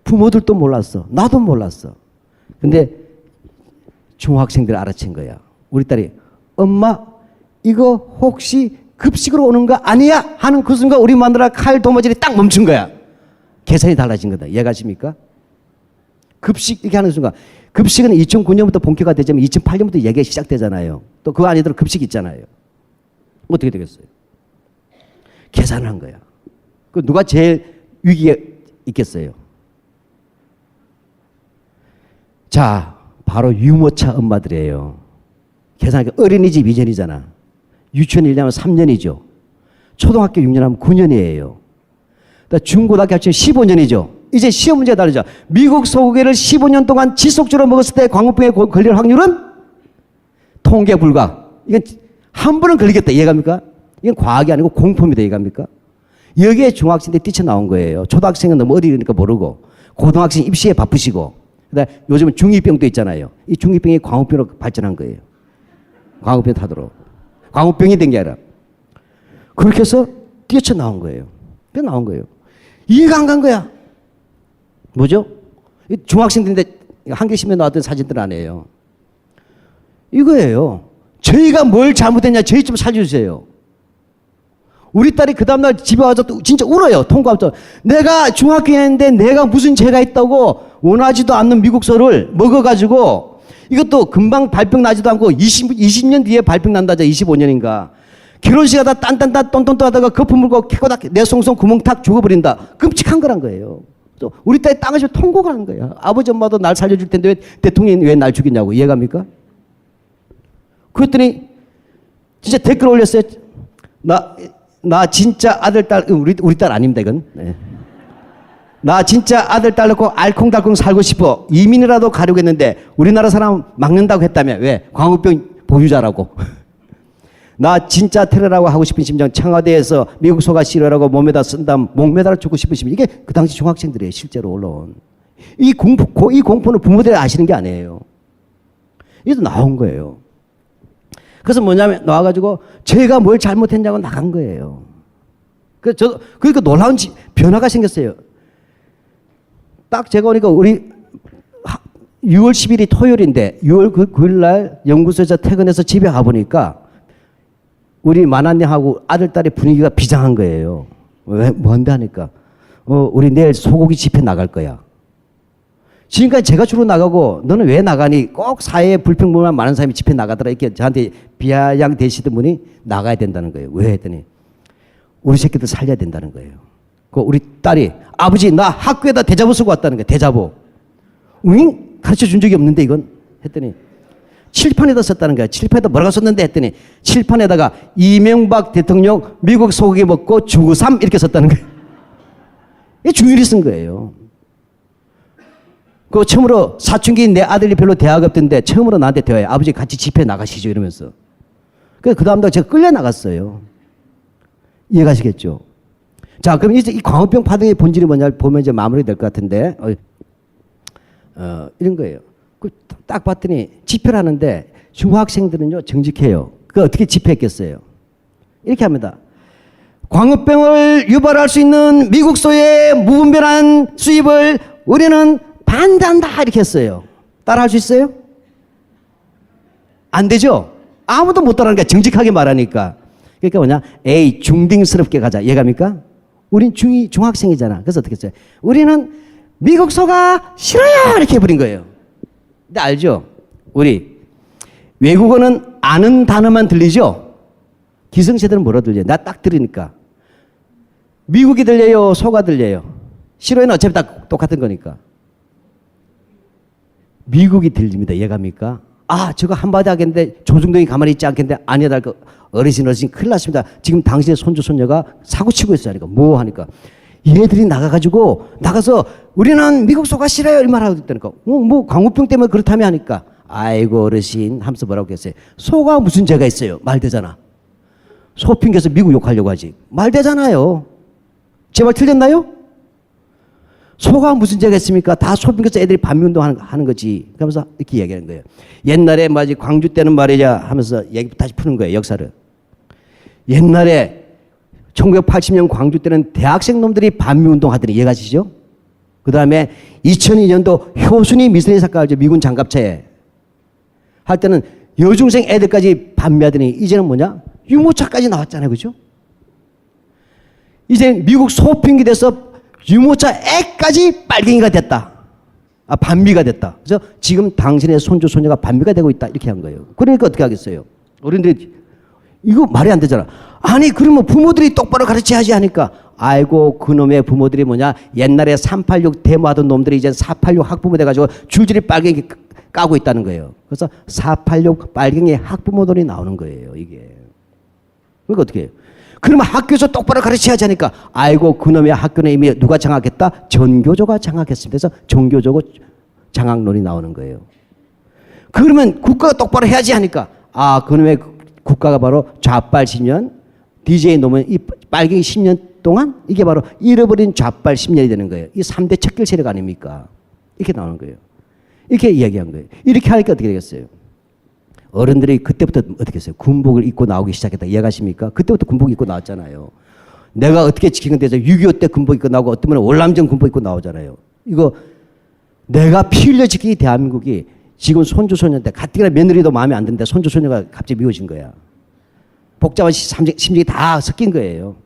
부모들도 몰랐어. 나도 몰랐어. 근데 중학생들 알아챈 거야. 우리 딸이 엄마 이거 혹시 급식으로 오는 거 아니야? 하는 그 순간 우리 마누라 칼 도마질이 딱 멈춘 거야. 계산이 달라진 거다. 이해가십니까? 급식 이렇게 하는 순간 급식은 2009년부터 본격화 되지만 2008년부터 얘기가 시작되잖아요. 또 그 안에도 급식 있잖아요. 어떻게 되겠어요? 계산을 한 거야. 그 누가 제일 위기에 있겠어요? 자, 바로 유모차 엄마들이에요. 계산하니까 어린이집 이전이잖아. 유치원 1년 하면 3년이죠. 초등학교 6년 하면 9년이에요. 중고등학교 합치면 15년이죠. 이제 시험 문제가 다르죠. 미국 소고기를 15년 동안 지속적으로 먹었을 때 광우병에 걸릴 확률은 통계 불가. 이건 한 번은 걸리겠다. 이해갑니까? 이건 과학이 아니고 공포입니다. 이해갑니까? 여기에 중학생 때 뛰쳐나온 거예요. 초등학생은 너무 어리니까 모르고 고등학생 입시에 바쁘시고 그다음에 요즘은 중2병도 있잖아요. 이 중2병이 광우병으로 발전한 거예요. 광우병 타도록. 광우병이 된 게 아니라 그렇게 해서 뛰쳐나온 거예요. 그래 나온 거예요. 이해가 안 간 거야. 뭐죠? 중학생들인데 한겨신문에 나왔던 사진들 아니에요. 이거예요. 저희가 뭘 잘못했냐 저희 좀 살려주세요. 우리 딸이 그 다음날 집에 와서 또 진짜 울어요. 통과하면서 내가 중학교였는데 내가 무슨 죄가 있다고 원하지도 않는 미국서를 먹어가지고 이것도 금방 발병 나지도 않고 20년 뒤에 발병 난다자 25년인가 결혼식 하다 딴딴딴 똔똔똔 하다가 거품 물고 캐고다 내 송송 구멍 탁 죽어버린다. 끔찍한 거란 거예요. 또 우리 딸이 땅을 좀 통곡을 하는 거야. 아버지 엄마도 날 살려줄 텐데 왜 대통령이 왜 날 죽이냐고. 이해갑니까? 그랬더니 진짜 댓글 올렸어요. 나 진짜 아들 딸 우리 딸 아닙니다 이건. 네. 나 진짜 아들 딸 낳고 알콩달콩 살고 싶어. 이민이라도 가려고 했는데 우리나라 사람 막는다고 했다며. 왜? 광우병 보유자라고. 나 진짜 테러라고 하고 싶은 심정. 청와대에서 미국 소가 싫어라고 몸에다 쓴다면 목매달아 죽고 싶은 심정. 이게 그 당시 중학생들이에요. 실제로 올라온. 이 공포는 부모들이 아시는 게 아니에요. 이게 나온 거예요. 그래서 뭐냐면 나와가지고 제가 뭘 잘못했냐고 나간 거예요. 그러니까 놀라운 변화가 생겼어요. 딱 제가 오니까 우리 6월 10일이 토요일인데 6월 9일 날 연구소에서 퇴근해서 집에 가보니까 우리 만화님하고 아들, 딸의 분위기가 비장한 거예요. 왜? 뭔데 하니까 우리 내일 소고기 집회 나갈 거야. 지금까지 제가 주로 나가고 너는 왜 나가니? 꼭 사회에 불평불만 많은 사람이 집회 나가더라 이렇게 저한테 비아냥 대시던 분이 나가야 된다는 거예요. 왜 했더니 우리 새끼들 살려야 된다는 거예요. 그 우리 딸이 아버지 나 학교에다 대자보 쓰고 왔다는 거예요. 대자보. 응? 가르쳐 준 적이 없는데 이건? 했더니 칠판에다 썼다는 거야. 칠판에다 뭐라고 썼는데 했더니 칠판에다가 이명박 대통령 미국 소고기 먹고 주구삼 이렇게 썼다는 거예요. 이게 중일이 쓴 거예요. 그 처음으로 사춘기인 내 아들이 별로 대화가 없던데 처음으로 나한테 대화해. 아버지 같이 집회 나가시죠 이러면서. 그 다음 날 제가 끌려 나갔어요. 이해가시겠죠? 자, 그럼 이제 이 광우병 파동의 본질이 뭐냐 보면 이제 마무리될 것 같은데 이런 거예요. 딱 봤더니 집회를 하는데 중학생들은요 정직해요. 그 어떻게 집회했겠어요? 이렇게 합니다. 광우병을 유발할 수 있는 미국소의 무분별한 수입을 우리는 반대한다 이렇게 했어요. 따라할 수 있어요? 안 되죠? 아무도 못 따라하는 거야. 정직하게 말하니까. 그러니까 뭐냐? 에이 중딩스럽게 가자. 이해갑니까? 우린 중학생이잖아. 그래서 어떻게 했어요? 우리는 미국소가 싫어요 이렇게 해버린 거예요. 근데 알죠? 우리 외국어는 아는 단어만 들리죠? 기성세대는 뭐라 들려요? 나 딱 들으니까 미국이 들려요? 소가 들려요? 싫어요는 어차피 다 똑같은 거니까 미국이 들립니다. 이해갑니까? 아 저거 한마디 하겠는데 조중동이 가만히 있지 않겠는데 아니다. 그 어르신 큰일 났습니다. 지금 당신의 손주 손녀가 사고치고 있어요. 하니까 뭐 하니까 얘들이 나가서 우리는 미국 소가 싫어요 이 말하고 있다니까. 뭐 광우병 때문에 그렇다며 하니까 아이고 어르신 하면서 뭐라고 했어요. 소가 무슨 죄가 있어요. 말되잖아. 소 핑계서 미국 욕하려고 하지. 말되잖아요. 제 말 틀렸나요? 소가 무슨 죄가 있습니까? 다 소 핑계서 애들이 반미운동 하는 거지. 그러면서 이렇게 얘기하는 거예요. 옛날에 뭐지 광주 때는 말이야 하면서 얘기 다시 푸는 거예요. 역사를. 옛날에 1980년 광주 때는 대학생 놈들이 반미운동 하더니 이해가시죠? 그 다음에 2002년도 효순이 미선이 사건 알죠? 미군 장갑차에 할 때는 여중생 애들까지 반미하더니 이제는 뭐냐? 유모차까지 나왔잖아요. 그죠? 이제 미국 소fin기 돼서 유모차 애까지 빨갱이가 됐다. 반미가 됐다. 그래서 지금 당신의 손주, 손녀가 반미가 되고 있다. 이렇게 한 거예요. 그러니까 어떻게 하겠어요? 어른들이 이거 말이 안 되잖아. 아니 그러면 부모들이 똑바로 가르쳐야지 하니까 아이고 그놈의 부모들이 뭐냐 옛날에 386 데모하던 놈들이 이제 486 학부모 돼가지고 줄줄이 빨갱이 까고 있다는 거예요. 그래서 486 빨갱이 학부모들이 나오는 거예요. 이게. 그러니까 어떻게 해요? 그러면 학교에서 똑바로 가르쳐야지 하니까 아이고 그놈의 학교는 이미 누가 장악했다? 전교조가 장악했습니다. 그래서 전교조고 장악론이 나오는 거예요. 그러면 국가가 똑바로 해야지 하니까 그놈의 국가가 바로 좌빨 10년 DJ 놈은 이 빨갱이 10년 동안 이게 바로 잃어버린 좌빨 10년이 되는 거예요. 이 3대 척결 세력 아닙니까? 이렇게 나오는 거예요. 이렇게 이야기한 거예요. 이렇게 하니까 어떻게 되겠어요? 어른들이 그때부터 어떻게 했어요? 군복을 입고 나오기 시작했다. 이해가십니까? 그때부터 군복 입고 나왔잖아요. 내가 어떻게 지키는 데서 6.25 때 군복 입고 나오고 어떤 분은 월남전 군복 입고 나오잖아요. 이거 내가 피 흘려 지키기 대한민국이 지금 손주 손녀인데 가뜩이나 며느리도 마음에 안 드는데 손주 손녀가 갑자기 미워진 거야. 복잡한 심정이 다 섞인 거예요.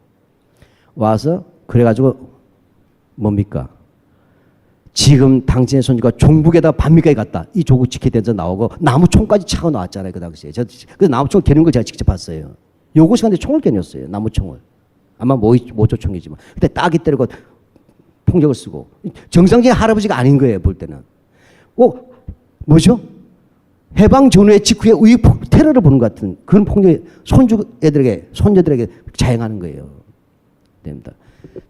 와서 그래가지고 뭡니까? 지금 당신의 손주가 종북에다 반미까지 갔다. 이 조국 지켜야 돼서 나오고 나무총까지 차고 나왔잖아요. 그 당시에. 그 나무총 겨눈 걸 제가 직접 봤어요. 요거 시간에 총을 겨눴어요. 나무총을. 아마 모조총이지만. 그때 따기 때리고 폭력을 쓰고. 정상적인 할아버지가 아닌 거예요. 볼 때는. 뭐죠? 해방 전후의 직후에 우익 테러를 보는 것 같은 그런 폭력이 손녀들에게 자행하는 거예요. 됩니다.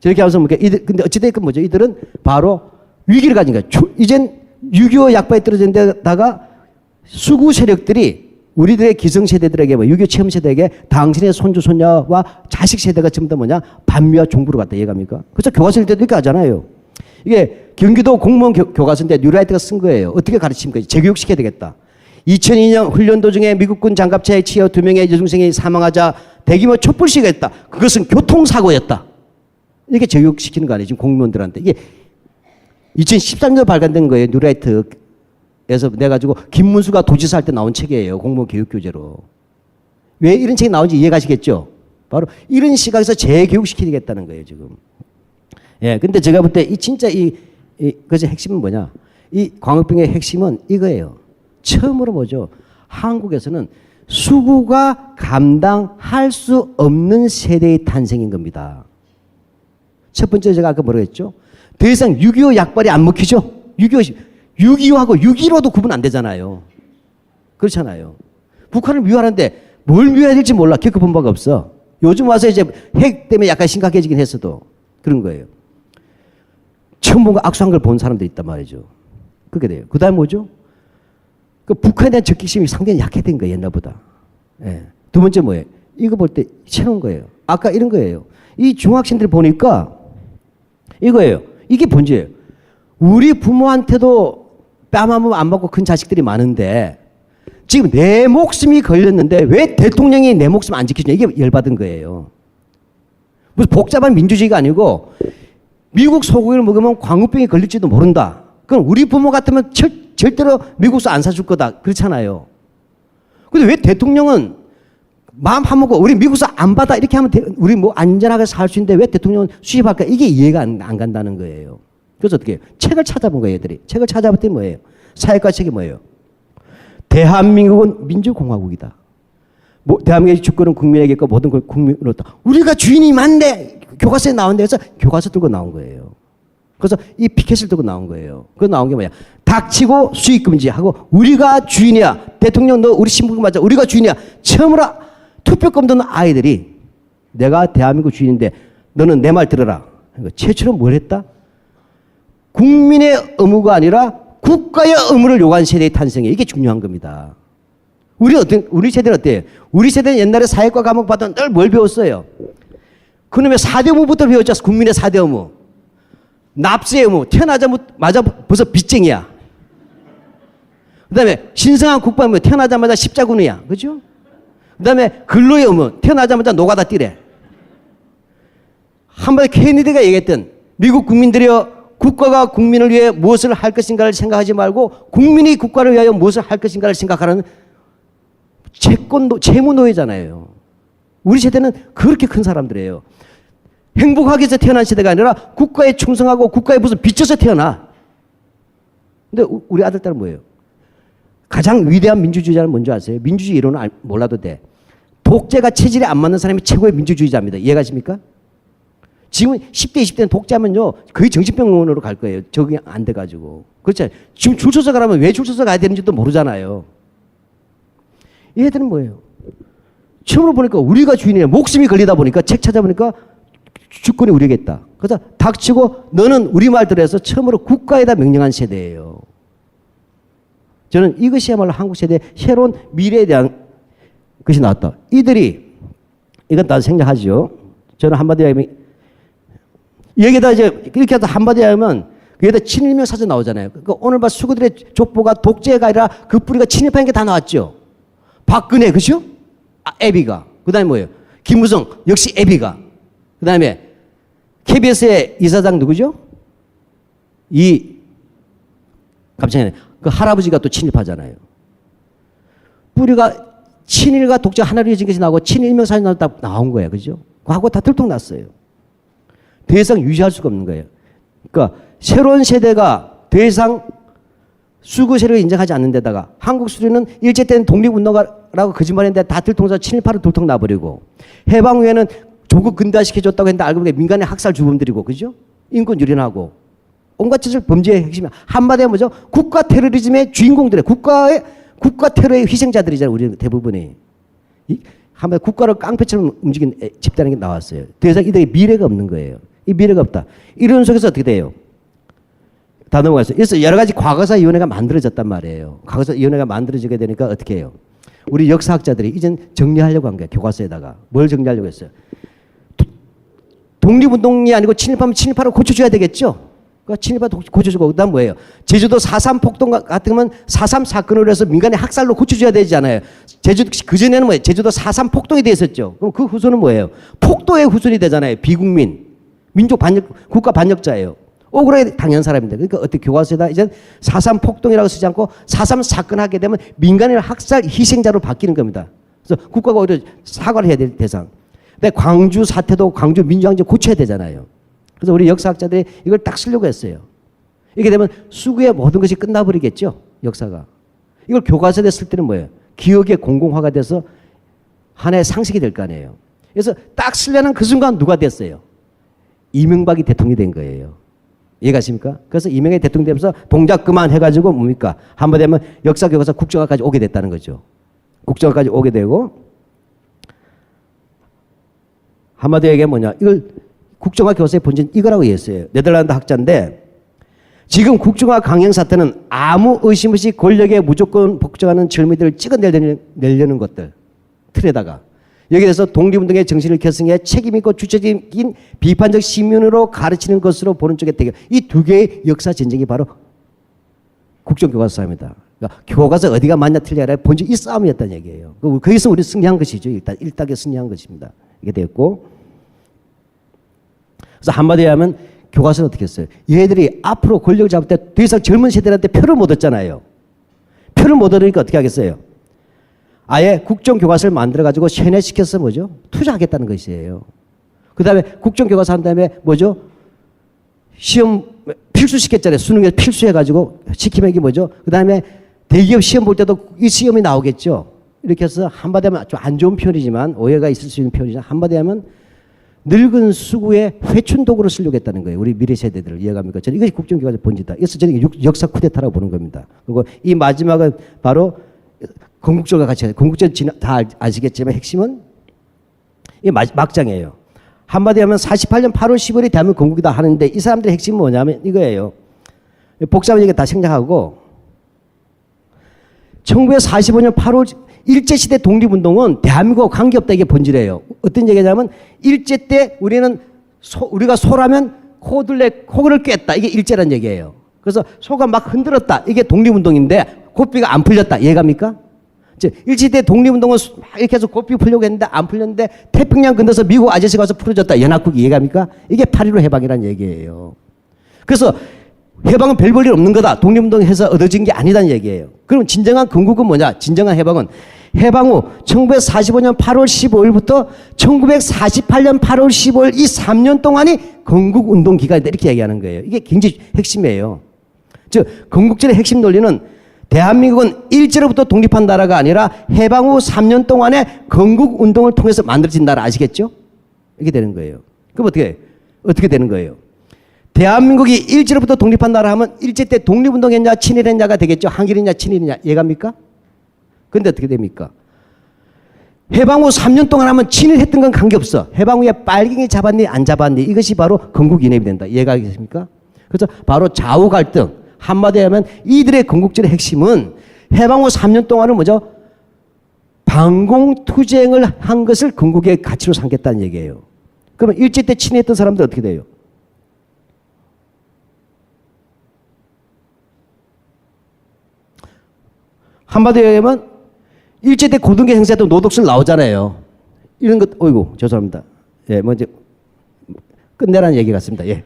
저렇게 하면서 근데 어찌됐건 뭐죠? 이들은 바로 위기를 가진 거예요. 이젠 6.25 약바에 떨어진 데다가 수구 세력들이 우리들의 기성세대들에게 6.25 체험 세대에게 당신의 손주, 손녀와 자식 세대가 전부 다 뭐냐? 반미와 종부로 갔다. 이해갑니까? 그래서 교과서일 때도 이렇게 하잖아요. 이게 경기도 공무원 교과서인데 뉴라이트가 쓴 거예요. 어떻게 가르칩니까? 재교육시켜야 되겠다. 2002년 훈련 도중에 미국군 장갑차에 치여 2명의 여중생이 사망하자 대규모 촛불 시위가 했다. 그것은 교통사고였다. 이렇게 재교육시키는 거 아니에요? 지금 공무원들한테. 이게 2013년에 발간된 거예요. 뉴라이트에서 내가지고 김문수가 도지사 할 때 나온 책이에요. 공무원 교육교재로. 왜 이런 책이 나온지 이해가시겠죠? 바로 이런 시각에서 재교육시키겠다는 거예요. 지금. 예, 근데 제가 볼 때 그래서 핵심은 뭐냐? 이 광우병의 핵심은 이거예요. 처음으로 뭐죠? 한국에서는 수구가 감당할 수 없는 세대의 탄생인 겁니다. 첫 번째 제가 아까 뭐라고 했죠? 더 이상 6.25 약발이 안 먹히죠? 6.25하고 6.15도 구분 안 되잖아요. 그렇잖아요. 북한을 미워하는데 뭘 미워해야 될지 몰라. 겪어본 바가 없어. 요즘 와서 이제 핵 때문에 약간 심각해지긴 했어도 그런 거예요. 처음 뭔가 악수한 걸 본 사람들이 있단 말이죠. 그렇게 돼요. 그 다음에 뭐죠? 그 북한에 대한 적기심이 상당히 약해진 거예요. 옛날보다. 예. 두 번째 뭐예요? 이거 볼 때 새로운 거예요. 아까 이런 거예요. 이 중학생들 보니까 이거예요. 이게 본질이에요. 우리 부모한테도 뺨 한 번 안 맞고 큰 자식들이 많은데 지금 내 목숨이 걸렸는데 왜 대통령이 내 목숨 안 지켜주냐. 이게 열받은 거예요. 무슨 복잡한 민주주의가 아니고 미국 소고기를 먹으면 광우병이 걸릴지도 모른다. 그럼 우리 부모 같으면 절대로 미국서 안 사줄 거다. 그렇잖아요. 근데 왜 대통령은 마음 한먹고 우리 미국서 안 받아 이렇게 하면 우리 뭐 안전하게 살 수 있는데 왜 대통령은 수입할까? 이게 이해가 안 간다는 거예요. 그래서 어떻게 해요? 책을 찾아본 거예요. 애들이. 책을 찾아봤더니 뭐예요? 사회과 책이 뭐예요? 대한민국은 민주공화국이다. 대한민국의 주권은 국민에게 있고 모든 걸 국민으로다. 우리가 주인이 맞네. 교과서에 나온 데서 교과서 들고 나온 거예요. 그래서 이 피켓을 들고 나온 거예요. 그거 나온 게 뭐야? 닥치고 수익금지하고 우리가 주인이야. 대통령 너 우리 신분 맞아. 우리가 주인이야. 처음으로 투표권 드는 아이들이 내가 대한민국 주인인데 너는 내 말 들어라. 최초로 뭘 했다? 국민의 의무가 아니라 국가의 의무를 요구한 세대의 탄생이에요. 이게 중요한 겁니다. 우리 세대는 어때요? 우리 세대는 옛날에 사회과 과목 받던 늘 뭘 배웠어요? 그놈의 4대 의무부터 배웠죠. 국민의 4대 의무. 납세의 의무. 태어나자마자 벌써 빚쟁이야. 그 다음에 신성한 국방부. 태어나자마자 십자군이야. 그죠? 그 다음에 근로의 의무. 태어나자마자 노가다 뛰래. 한번에 케네디가 얘기했던 미국 국민들이여 국가가 국민을 위해 무엇을 할 것인가를 생각하지 말고 국민이 국가를 위하여 무엇을 할 것인가를 생각하라는 채무 노예잖아요. 우리 세대는 그렇게 큰 사람들이에요. 행복하게 해서 태어난 시대가 아니라 국가에 충성하고 국가에 무슨 빚져서 태어나. 근데 우리 아들, 딸은 뭐예요? 가장 위대한 민주주의자는 뭔지 아세요? 민주주의 이론은 몰라도 돼. 독재가 체질에 안 맞는 사람이 최고의 민주주의자입니다. 이해가십니까? 지금 10대, 20대는 독재하면요, 거의 정신병원으로 갈 거예요. 적응이 안 돼가지고. 그렇죠. 지금 줄 서서 가라면 왜 줄 서서 가야 되는지도 모르잖아요. 이 애들은 뭐예요? 처음으로 보니까 우리가 주인이에요. 목숨이 걸리다 보니까 책 찾아보니까 주권이 우리에게있다. 그래서 닥치고 너는 우리 말대로 해서 처음으로 국가에다 명령한 세대예요. 저는 이것이야말로 한국 세대의 새로운 미래에 대한 것이 나왔다. 이들이, 이건 다 생략하죠. 저는 한마디 하면, 여기다 이제, 이렇게 해서 한마디 하면, 여기다 친일명 사전 나오잖아요. 그러니까 오늘 봐 수구들의 족보가 독재가 아니라 그 뿌리가 친일파인 게 다 나왔죠. 박근혜, 그죠? 애비가. 그 다음에 뭐예요? 김무성, 역시 애비가. 그 다음에 KBS의 이사장 누구죠? 갑자기 그 할아버지가 또 친일파잖아요. 뿌리가 친일과 독재 하나로 이어진 것이 나오고 친일명 사전 다 나온 거예요. 그죠? 그하고 다 들통났어요. 더 이상 유지할 수가 없는 거예요. 그러니까 새로운 세대가 더 이상 수구 세력을 인정하지 않는 데다가 한국 수리는 일제 때는 독립운동가라고 거짓말했는데 다 들통나서 친일파로 들통나버리고 해방 후에는 조국 근대화시켜줬다고 했는데 알고 보니까 민간의 학살 주범들이고 그죠? 인권 유린하고 온갖 짓을 범죄의 핵심이 한마디에 뭐죠? 국가 테러리즘의 주인공들의 국가 테러의 희생자들이잖아요. 우리 대부분이. 한마디 국가를 깡패처럼 움직인 집단이 나왔어요. 더 이상 이들의 미래가 없는 거예요. 이 미래가 없다. 이런 속에서 어떻게 돼요? 다 넘어갔어요. 그래서 여러 가지 과거사위원회가 만들어졌단 말이에요. 과거사위원회가 만들어지게 되니까 어떻게 해요? 우리 역사학자들이 이젠 정리하려고 한 거예요. 교과서에다가. 뭘 정리하려고 했어요? 독립운동이 아니고 친일파면 친일파로 고쳐줘야 되겠죠? 그러니까 친일파 고쳐주고, 그 다음 뭐예요? 제주도 4.3 폭동 같은 건 4.3 사건으로 해서 민간의 학살로 고쳐줘야 되잖아요. 그전에는 뭐예요? 제주도 4.3 폭동이 됐었죠. 그럼 그 후손은 뭐예요? 폭도의 후손이 되잖아요. 비국민. 국가 반역자예요. 억울하게 당한 사람인데. 그러니까 어떻게 교과서에다 이제 4.3 폭동이라고 쓰지 않고 4.3 사건 하게 되면 민간인 학살 희생자로 바뀌는 겁니다. 그래서 국가가 오히려 사과를 해야 될 대상. 근데 광주 사태도 광주 민주항쟁 고쳐야 되잖아요. 그래서 우리 역사학자들이 이걸 딱 쓰려고 했어요. 이렇게 되면 수구의 모든 것이 끝나버리겠죠. 역사가. 이걸 교과서에 쓸 때는 뭐예요? 기억의 공공화가 돼서 하나의 상식이 될 거 아니에요. 그래서 딱 쓰려는 그 순간 누가 됐어요? 이명박이 대통령이 된 거예요. 이해가십니까? 그래서 이명박이 대통령이 되면서 동작 그만해가지고 뭡니까? 한마디 하면 역사 교과서 국정화까지 오게 됐다는 거죠. 국정화까지 오게 되고 한마디 얘기하면 뭐냐? 이걸 국정화 교과서의 본질은 이거라고 이해했어요. 네덜란드 학자인데 지금 국정화 강행 사태는 아무 의심 없이 권력에 무조건 복종하는 젊은이들을 찍어내려는 것들 틀에다가 여기에 대해서 독립운동의 정신을 결성해 책임있고 주체적인 비판적 시민으로 가르치는 것으로 보는 쪽에 되게 이 두 개의 역사 전쟁이 바로 국정교과서입니다. 그러니까 교과서 어디가 맞냐 틀려야 본질 이 싸움이었다는 얘기예요. 거기서 우리 승리한 것이죠. 일단 일딱에 승리한 것입니다. 이게 됐고 그래서 한마디에 하면 교과서는 어떻게 했어요? 얘들이 앞으로 권력을 잡을 때 더 이상 젊은 세대한테 표를 못 얻잖아요. 표를 못 얻으니까 어떻게 하겠어요? 아예 국정교과서를 만들어가지고 세뇌시켜서 뭐죠? 투자하겠다는 것이에요. 그 다음에 국정교과서 한 다음에 뭐죠? 시험 필수시켰잖아요. 수능에 필수해가지고 시키면 이게 뭐죠? 그 다음에 대기업 시험 볼 때도 이 시험이 나오겠죠. 이렇게 해서 한마디 하면 좀 안 좋은 표현이지만 오해가 있을 수 있는 표현이지만 한마디 하면 늙은 수구의 회춘도구로 쓰려고 했다는 거예요. 우리 미래 세대들을 이해갑니까? 저는 이것이 국정교과서 본질이다. 그래서 저는 역사 쿠데타라고 보는 겁니다. 그리고 이 마지막은 바로 건국절과 같이 해요. 건국절 다 아시겠지만 핵심은 이 막장이에요. 한마디 하면 48년 8월 10일이 대한민국 건국이다 하는데 이 사람들의 핵심은 뭐냐면 이거예요. 복잡한 얘기 다 생략하고 1945년 8월 일제시대 독립운동은 대한민국과 관계없다 이게 본질이에요. 어떤 얘기냐면 일제 때 우리가 소라면 코를 꿰었다. 이게 일제란 얘기예요. 그래서 소가 막 흔들었다. 이게 독립운동인데 고삐가 안 풀렸다. 이해갑니까? 일제시대 독립운동은 이렇게 해서 고삐 풀려고 했는데 안 풀렸는데 태평양 건너서 미국 아저씨가 와서 풀어줬다. 연합국이 이해갑니까? 이게 8.15 해방이란 얘기예요. 그래서 해방은 별 볼 일 없는 거다. 독립운동해서 얻어진 게 아니다는 얘기예요. 그럼 진정한 건국은 뭐냐? 진정한 해방은 해방 후 1945년 8월 15일부터 1948년 8월 15일 이 3년 동안이 건국운동 기간이다 이렇게 얘기하는 거예요. 이게 굉장히 핵심이에요. 즉 건국절의 핵심 논리는 대한민국은 일제로부터 독립한 나라가 아니라 해방 후 3년 동안의 건국운동을 통해서 만들어진 나라 아시겠죠? 이렇게 되는 거예요. 그럼 어떻게 되는 거예요? 대한민국이 일제로부터 독립한 나라 하면 일제 때 독립운동했냐 친일했냐가 되겠죠. 항일했냐 친일했냐 이해갑니까? 그런데 어떻게 됩니까? 해방 후 3년 동안 하면 친일했던 건 관계없어. 해방 후에 빨갱이 잡았니 안 잡았니 이것이 바로 건국이념이 된다. 이해가겠습니까? 그래서 바로 좌우 갈등 한마디로 하면 이들의 건국절의 핵심은 해방 후 3년 동안은 뭐죠? 반공투쟁을 한 것을 건국의 가치로 삼겠다는 얘기예요. 그러면 일제 때 친일했던 사람들 어떻게 돼요? 한마디로 얘기하면 일제 때 고등계 행사에도 노독설 나오잖아요. 이런 것, 어이구, 죄송합니다. 예, 먼저 끝내라는 얘기 같습니다. 예.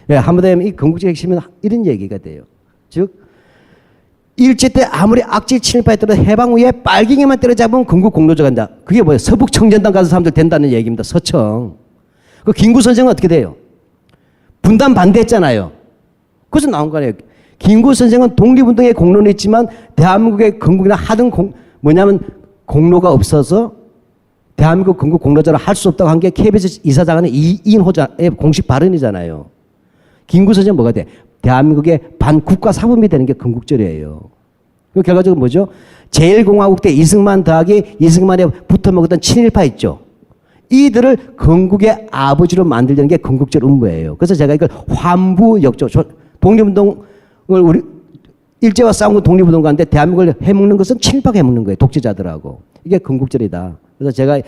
예, 한마디로 하면 이 건국적 핵심은 이런 얘기가 돼요. 즉, 일제 때 아무리 악질 친일파였더라도 해방 후에 빨갱이만 때려잡으면 건국 공로조가 된다. 그게 뭐예요? 서북 청전당 가서 사람들 된다는 얘기입니다. 서청. 그 김구 선생은 어떻게 돼요? 분단 반대했잖아요. 그래서 나온 거 아니에요. 김구 선생은 독립운동에 공로는 있지만 대한민국의 건국이나 하등 뭐냐면 공로가 없어서 대한민국 건국 공로자를 할 수 없다고 한 게 KBS 이사장의 이인호의 공식 발언이잖아요. 김구 선생은 뭐가 돼? 대한민국의 반국가 사범이 되는 게 건국절이에요. 그 결과적으로 뭐죠? 제1공화국 때 이승만 더하기 이승만에 붙어먹었던 친일파 있죠. 이들을 건국의 아버지로 만들려는 게 건국절 음모예요. 그래서 제가 이걸 환부역조 독립운동을 우리 일제와 싸운 독립운동가인데 대한민국을 해먹는 것은 친일파가 해먹는 거예요. 독재자들하고. 이게 건국절이다. 그래서 제가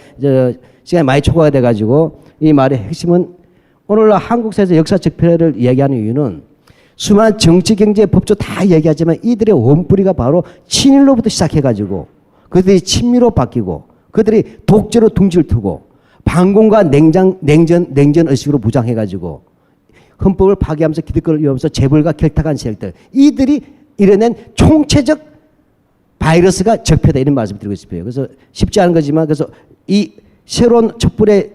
시간이 많이 초과가 돼가지고 이 말의 핵심은 오늘날 한국사에서 역사 적폐를 이야기하는 이유는 수많은 정치, 경제, 법조 다 얘기하지만 이들의 원뿌리가 바로 친일로부터 시작해가지고 그들이 친미로 바뀌고 그들이 독재로 둥지를 트고 반공과 냉전 의식으로 무장해가지고 헌법을 파괴하면서 기득권을 이용하면서 재벌과 결탁한 세력들 이들이 이뤄낸 총체적 바이러스가 적폐다 이런 말씀을 드리고 싶어요. 그래서 쉽지 않은 거지만 그래서 이 새로운 촛불의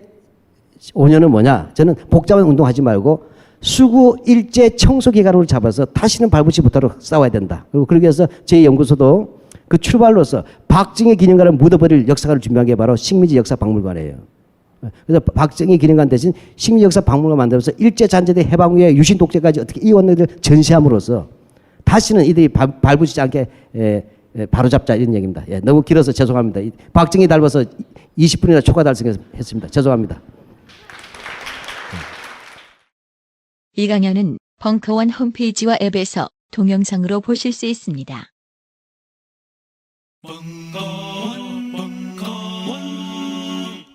5년은 뭐냐? 저는 복잡한 운동하지 말고 수구 일제 청소 기간으로 잡아서 다시는 발붙이 못하도록 싸워야 된다. 그리고 그러기 위해서 제 연구소도 그 출발로서 박정희 기념관을 묻어버릴 역사관을 준비한 게 바로 식민지 역사박물관이에요. 그래서 박정희 기념관 대신 식민지 역사박물관 만들어서 일제 잔재대 해방 후에 유신 독재까지 어떻게 이원들을 전시함으로써 다시는 이들이 발붙이지 않게 바로잡자 이런 얘기입니다. 예, 너무 길어서 죄송합니다. 박정희 닮아서 20분이나 초과 달성했습니다. 죄송합니다. 이 강연은 벙커원 홈페이지와 앱에서 동영상으로 보실 수 있습니다.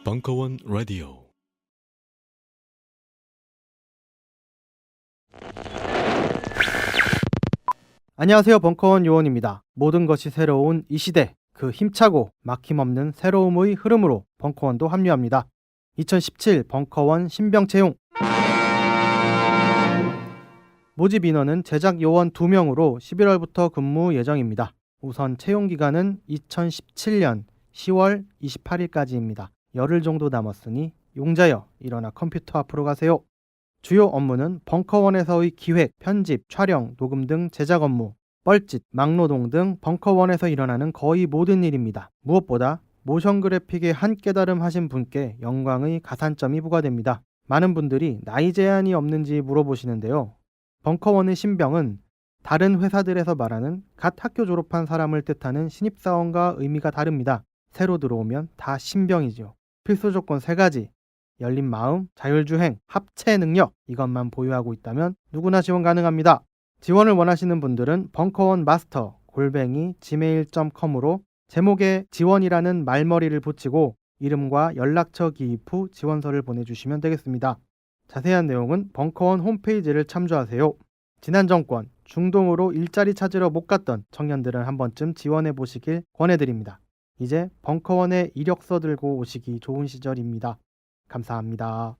벙커원 라디오. 안녕하세요. 벙커원 요원입니다. 모든 것이 새로운 이 시대, 그 힘차고 막힘없는 새로움의 흐름으로 벙커원도 합류합니다. 2017 벙커원 신병 채용. 모집 인원은 제작 요원 2명으로 11월부터 근무 예정입니다. 우선 채용 기간은 2017년 10월 28일까지입니다. 열흘 정도 남았으니 용자여 일어나 컴퓨터 앞으로 가세요. 주요 업무는 벙커원에서의 기획, 편집, 촬영, 녹음 등 제작 업무, 뻘짓, 막노동 등 벙커원에서 일어나는 거의 모든 일입니다. 무엇보다 모션 그래픽에 한 깨달음 하신 분께 영광의 가산점이 부과됩니다. 많은 분들이 나이 제한이 없는지 물어보시는데요. 벙커원의 신병은 다른 회사들에서 말하는 갓 학교 졸업한 사람을 뜻하는 신입사원과 의미가 다릅니다. 새로 들어오면 다 신병이죠. 필수 조건 3가지. 열린 마음, 자율주행, 합체 능력 이것만 보유하고 있다면 누구나 지원 가능합니다. 지원을 원하시는 분들은 벙커원 마스터 @gmail.com으로 제목에 지원이라는 말머리를 붙이고 이름과 연락처 기입 후 지원서를 보내주시면 되겠습니다. 자세한 내용은 벙커원 홈페이지를 참조하세요. 지난 정권 중동으로 일자리 찾으러 못 갔던 청년들은 한 번쯤 지원해 보시길 권해드립니다. 이제 벙커원에 이력서 들고 오시기 좋은 시절입니다. 감사합니다.